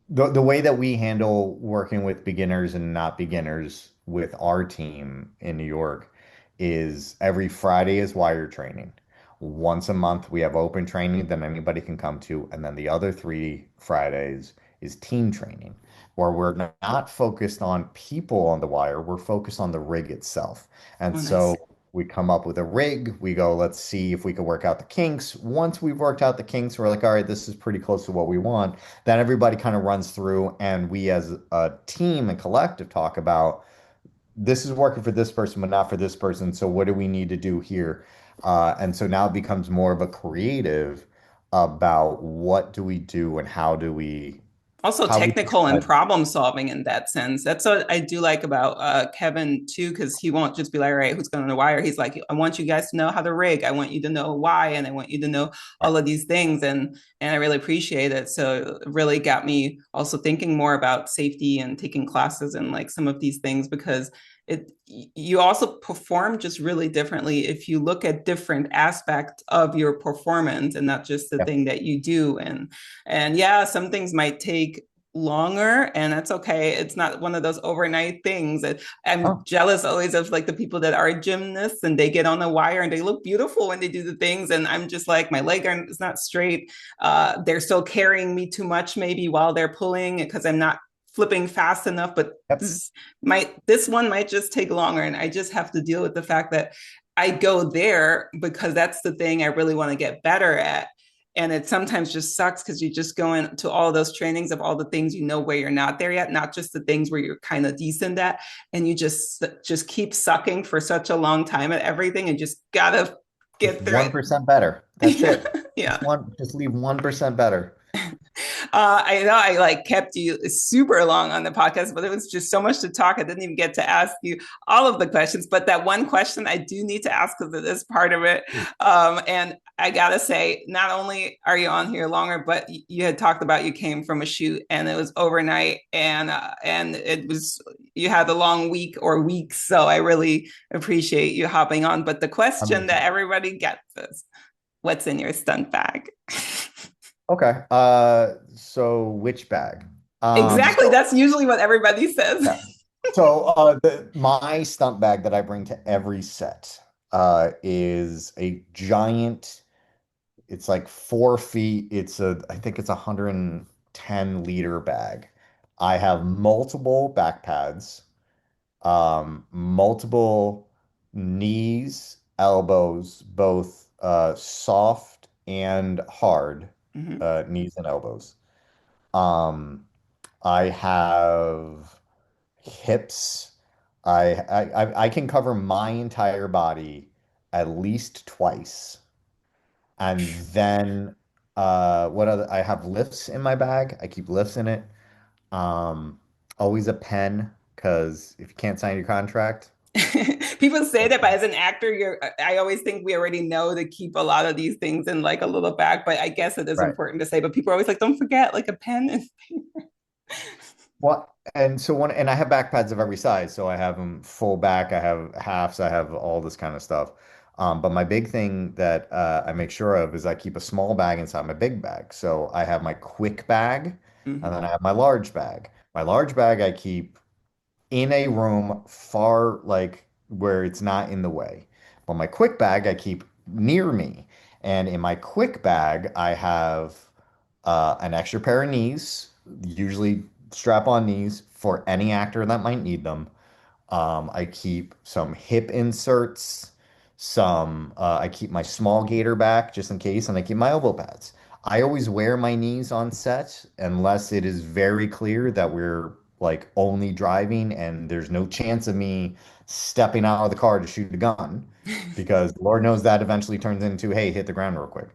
The way that we handle working with beginners and not beginners with our team in New York is every Friday is wire training. Once a month, we have open training that anybody can come to. And then the other 3 Fridays is team training, where we're not focused on people on the wire, we're focused on the rig itself. And
Oh,
so
nice.
we come up with a rig, we go, let's see if we can work out the kinks. Once we've worked out the kinks, we're like, all right, this is pretty close to what we want. Then everybody kind of runs through, and we as a team and collective talk about this is working for this person, but not for this person. So what do we need to do here? And so now it becomes more of a creative about what do we do and
Also
how we
technical and problem solving in that sense. That's what I do like about Kevin too, because he won't just be like, all right, who's going to wire? He's like, I want you guys to know how to rig. I want you to know why, and I want you to know
right.
all of these things. And I really appreciate it. So it really got me also thinking more about safety and taking classes and like some of these things, because it you also perform just really differently if you look at different aspects of your performance and not just the
Yeah.
thing that you do. And yeah, some things might take longer, and that's okay. It's not one of those overnight things. I'm
Oh,
jealous always of like the people that are gymnasts and they get on the wire and they look beautiful when they do the things, and I'm just like, my leg is not straight. They're still carrying me too much maybe while they're pulling because I'm not flipping fast enough. But
yep.
this one might just take longer, and I just have to deal with the fact that I go there because that's the thing I really want to get better at. And it sometimes just sucks because you just go into all those trainings of all the things where you're not there yet, not just the things where you're kind of decent at, and you just keep sucking for such a long time at everything, and just gotta
Just
get through
1% better. That's
it.
it.
Yeah.
Just leave 1% better.
I know I like kept you super long on the podcast, but it was just so much to talk. I didn't even get to ask you all of the questions. But that one question I do need to ask because it is part of it. And I gotta say, not only are you on here longer, but you had talked about you came from a shoot and it was overnight, and it was you had a long week or weeks. So I really appreciate you hopping on. But the question that
Amazing.
everybody gets is, what's in your stunt bag?
Okay. So which bag?
Exactly.
So
That's usually what everybody says.
yeah. So my stunt bag that I bring to every set is a giant. It's like 4 feet. I think it's a 110-liter bag. I have multiple back pads, multiple knees, elbows, both soft and hard,
Mhm.
knees and elbows. Um, I have hips. I can cover my entire body at least twice. And then what other I have lifts in my bag. I keep lifts in it. Um, Always a pen because if you can't sign your contract,
People say that, but as an actor, I always think we already know to keep a lot of these things in like a little bag. But I guess it is
right.
important to say. But people are always like, don't forget, like a pen.
What and so one and I have back pads of every size. So I have them full back, I have halves, I have all this kind of stuff. But my big thing that I make sure of is I keep a small bag inside my big bag. So I have my quick bag and then I
Mhm.
have my large bag. My large bag I keep in a room far like where it's not in the way. But my quick bag I keep near me. And in my quick bag, I have an extra pair of knees, usually strap-on knees for any actor that might need them. I keep some hip inserts, I keep my small gator back just in case, and I keep my elbow pads. I always wear my knees on set unless it is very clear that we're like only driving and there's no chance of me stepping out of the car to shoot a gun because Lord knows that eventually turns into, hey, hit the ground real quick.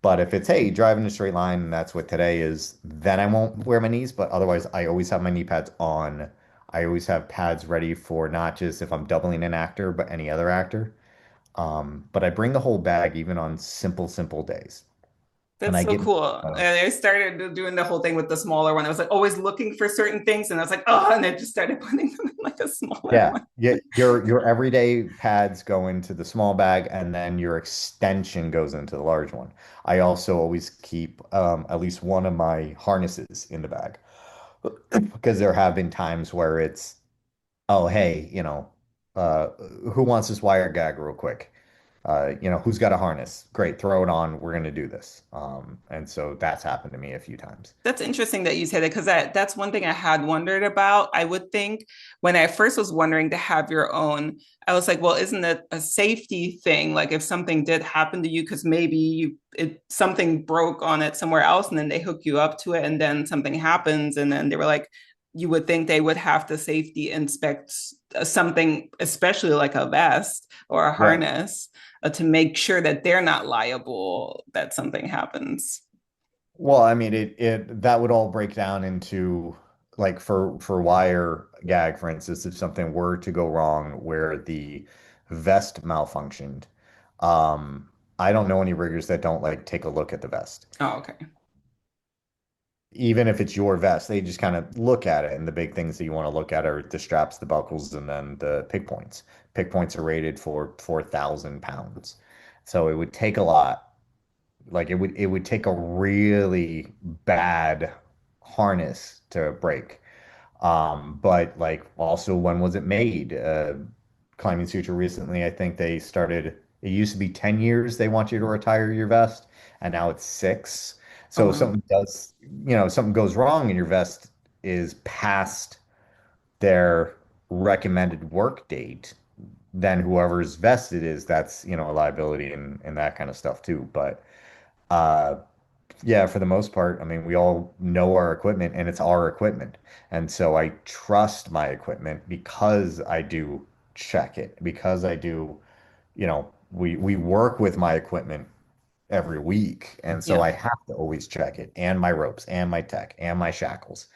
But if it's, hey, drive in a straight line, and that's what today is, then I won't wear my knees. But otherwise, I always have my knee pads on. I always have pads ready for not just if I'm doubling an actor, but any other actor. But I bring the whole bag even on simple days. And
That's
I
so
get,
cool. And I started doing the whole thing with the smaller one. I was like always looking for certain things, and I was like, oh, and I just started putting them in like a smaller
yeah,
one.
yeah, your everyday pads go into the small bag, and then your extension goes into the large one. I also always keep at least one of my harnesses in the bag because there have been times where it's, oh, hey, uh, who wants this wire gag real quick? Who's got a harness? Great, throw it on. We're going to do this. And so that's happened to me a few times.
That's interesting that you said it because that's one thing I had wondered about. I would think when I first was wondering to have your own, I was like, well, isn't it a safety thing? Like if something did happen to you, because maybe something broke on it somewhere else, and then they hook you up to it, and then something happens, and then they were like, you would think they would have to safety inspect something, especially like a vest or a
Right.
harness, to make sure that they're not liable that something happens.
Well, I mean, it that would all break down into like for wire gag, for instance, if something were to go wrong where the vest malfunctioned, um, I don't know any riggers that don't like take a look at the vest.
Oh, okay.
Even if it's your vest, they just kind of look at it. And the big things that you want to look at are the straps, the buckles, and then the pick points. Pick points are rated for 4,000 pounds. So it would take a lot. Like it would take a really bad harness to break. But like also when was it made? Climbing Suture recently, I think they started, it used to be 10 years they want you to retire your vest, and now it's 6.
Oh,
So if
wow.
something goes wrong and your vest is past their recommended work date, then whoever's vest it is, that's, a liability and that kind of stuff too. But uh yeah, for the most part, I mean, we all know our equipment and it's our equipment. And so I trust my equipment because I do check it, because I do, we work with my equipment every week. And so
Yeah.
I have to always check it and my ropes and my tech and my shackles.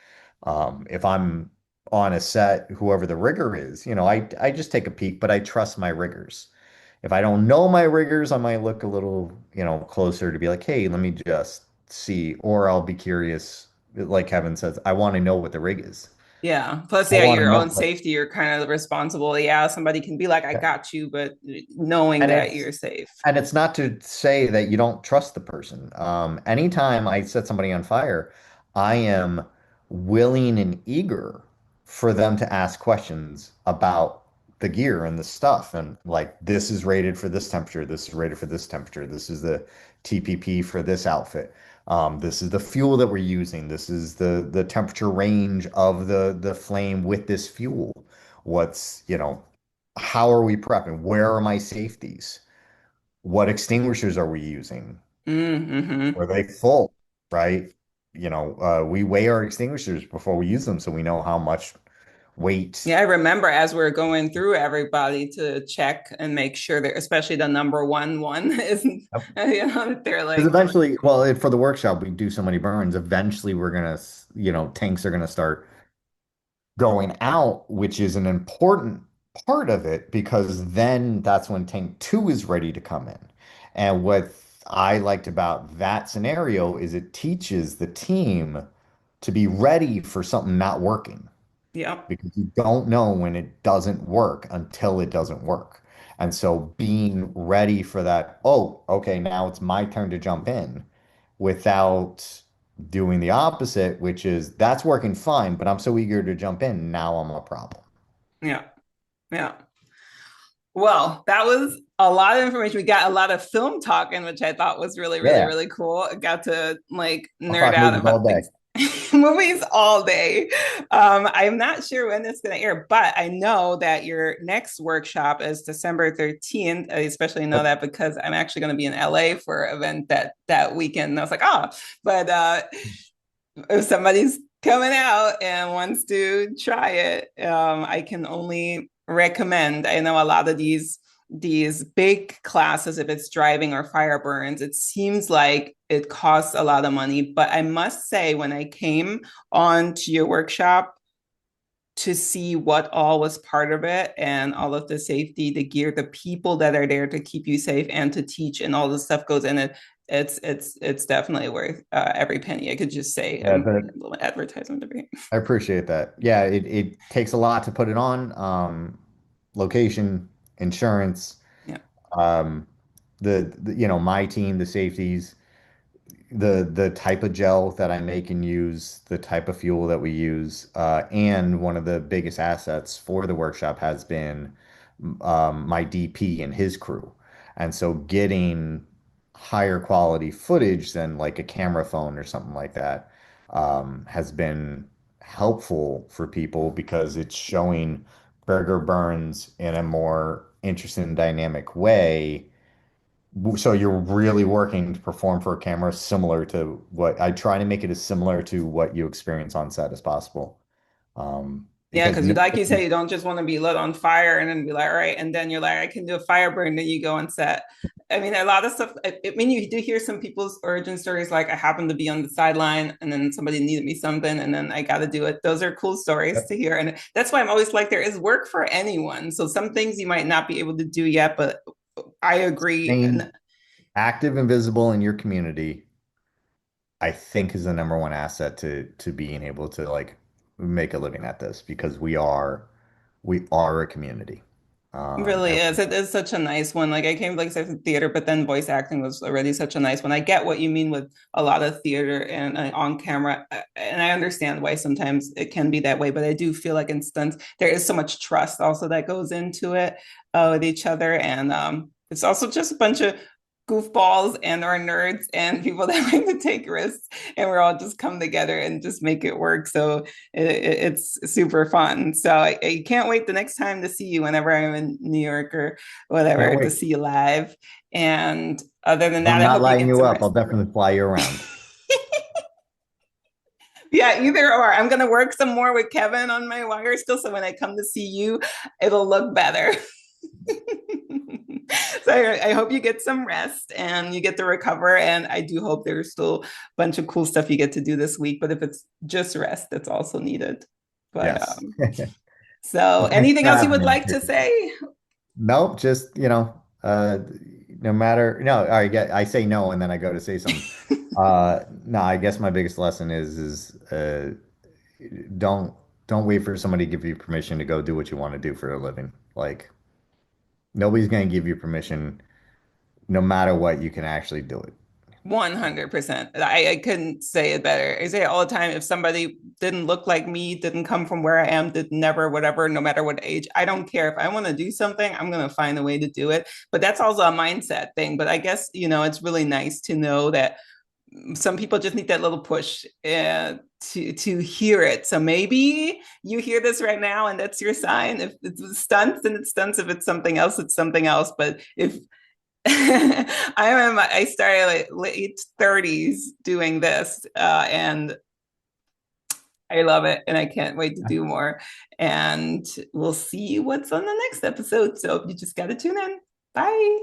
If I'm on a set, whoever the rigger is, I just take a peek, but I trust my riggers. If I don't know my riggers, I might look a little, closer to be like, hey, let me just see, or I'll be curious. Like Kevin says, I want to know what the rig is.
Yeah. Plus,
I
yeah,
want to
your
know
own
what,
safety, you're kind of responsible. Yeah, somebody can be like, I got you, but knowing
and
that
it's
you're safe.
And it's not to say that you don't trust the person. Anytime I set somebody on fire, I am willing and eager for them to ask questions about the gear and the stuff. And like, this is rated for this temperature. This is rated for this temperature. This is the TPP for this outfit. This is the fuel that we're using. This is the temperature range of the flame with this fuel. How are we prepping? Where are my safeties? What extinguishers are we using?
Mm-hmm.
Were they full, right? We weigh our extinguishers before we use them so we know how much weight.
Yeah, I remember as we are going through everybody to check and make sure that, especially the number one isn't, they're
Because
like,
eventually, well, for the workshop, we do so many burns. Eventually, we're gonna, tanks are gonna start going out, which is an important part of it because then that's when tank two is ready to come in. And what I liked about that scenario is it teaches the team to be ready for something not working
yeah,
because you don't know when it doesn't work until it doesn't work. And so being ready for that, oh, okay, now it's my turn to jump in without doing the opposite, which is that's working fine, but I'm so eager to jump in. Now I'm a problem.
yeah, yeah. Well, that was a lot of information. We got a lot of film talking, which I thought was really, really,
Yeah,
really cool. I got to like
I'll
nerd
talk
out
movies all
about
day.
things. Movies all day. I'm not sure when it's going to air, but I know that your next workshop is December 13th. I especially know
Yep.
that because I'm actually going to be in LA for an event that weekend. And I was like, oh, but if somebody's coming out and wants to try it, I can only recommend. I know a lot of these big classes, if it's driving or fire burns, it seems like it costs a lot of money. But I must say, when I came on to your workshop to see what all was part of it and all of the safety, the gear, the people that are there to keep you safe and to teach, and all the stuff goes in it. It's definitely worth every penny. I could just say
Yeah,
I'm
but
a little advertisement to be.
I appreciate that. Yeah, it takes a lot to put it on. Location, insurance,
Yeah,
um, my team, the safeties, the type of gel that I make and use, the type of fuel that we use, and one of the biggest assets for the workshop has been my DP and his crew. And so getting higher quality footage than like a camera phone or something like that has been helpful for people because it's showing burger burns in a more interesting and dynamic way. So you're really working to perform for a camera similar to what I try to make it as similar to what you experience on set as possible.
yeah,
Because
because like you say, you don't just want to be lit on fire and then be like, all right, and then you're like, I can do a fire burn, then you go on set. I mean, a lot of stuff. I mean, you do hear some people's origin stories, like I happened to be on the sideline, and then somebody needed me something, and then I got to do it. Those are cool stories to hear, and that's why I'm always like, there is work for anyone. So some things you might not be able to do yet, but I agree.
staying active and visible in your community, I think is the number one asset to being able to like make a living at this because we are a community.
Really
And
is. It is such a nice one. Like I came like I said, theater, but then voice acting was already such a nice one. I get what you mean with a lot of theater and on camera, and I understand why sometimes it can be that way. But I do feel like in stunts there is so much trust also that goes into it with each other, and it's also just a bunch of goofballs and or nerds and people that like to take risks, and we're all just come together and just make it work. So it's super fun. So I can't wait the next time to see you whenever I'm in New York or
can't
whatever to
wait.
see you live. And other than that,
I'm
I
not
hope you
lighting
get
you
some
up. I'll
rest.
definitely fly you around.
Yeah, either or. I'm gonna work some more with Kevin on my wire still, so when I come to see you, it'll look better. So I hope you get some rest and you get to recover. And I do hope there's still a bunch of cool stuff you get to do this week. But if it's just rest, that's also needed. But
Yes.
so
Well, thanks
anything
for
else you
having
would
me.
like to say?
Nope, just, no matter, no, I say no and then I go to say something. No, I guess my biggest lesson is don't don't wait for somebody to give you permission to go do what you want to do for a living. Like nobody's going to give you permission no matter what, you can actually do it.
100%. I couldn't say it better. I say it all the time. If somebody didn't look like me, didn't come from where I am, did never, whatever, no matter what age, I don't care. If I want to do something, I'm going to find a way to do it. But that's also a mindset thing. But I guess, it's really nice to know that some people just need that little push to hear it. So maybe you hear this right now, and that's your sign. If it's stunts, then it's stunts. If it's something else, it's something else. But if I started like late 30s doing this, and I love it, and I can't wait to do more. And we'll see what's on the next episode. So you just got to tune in. Bye.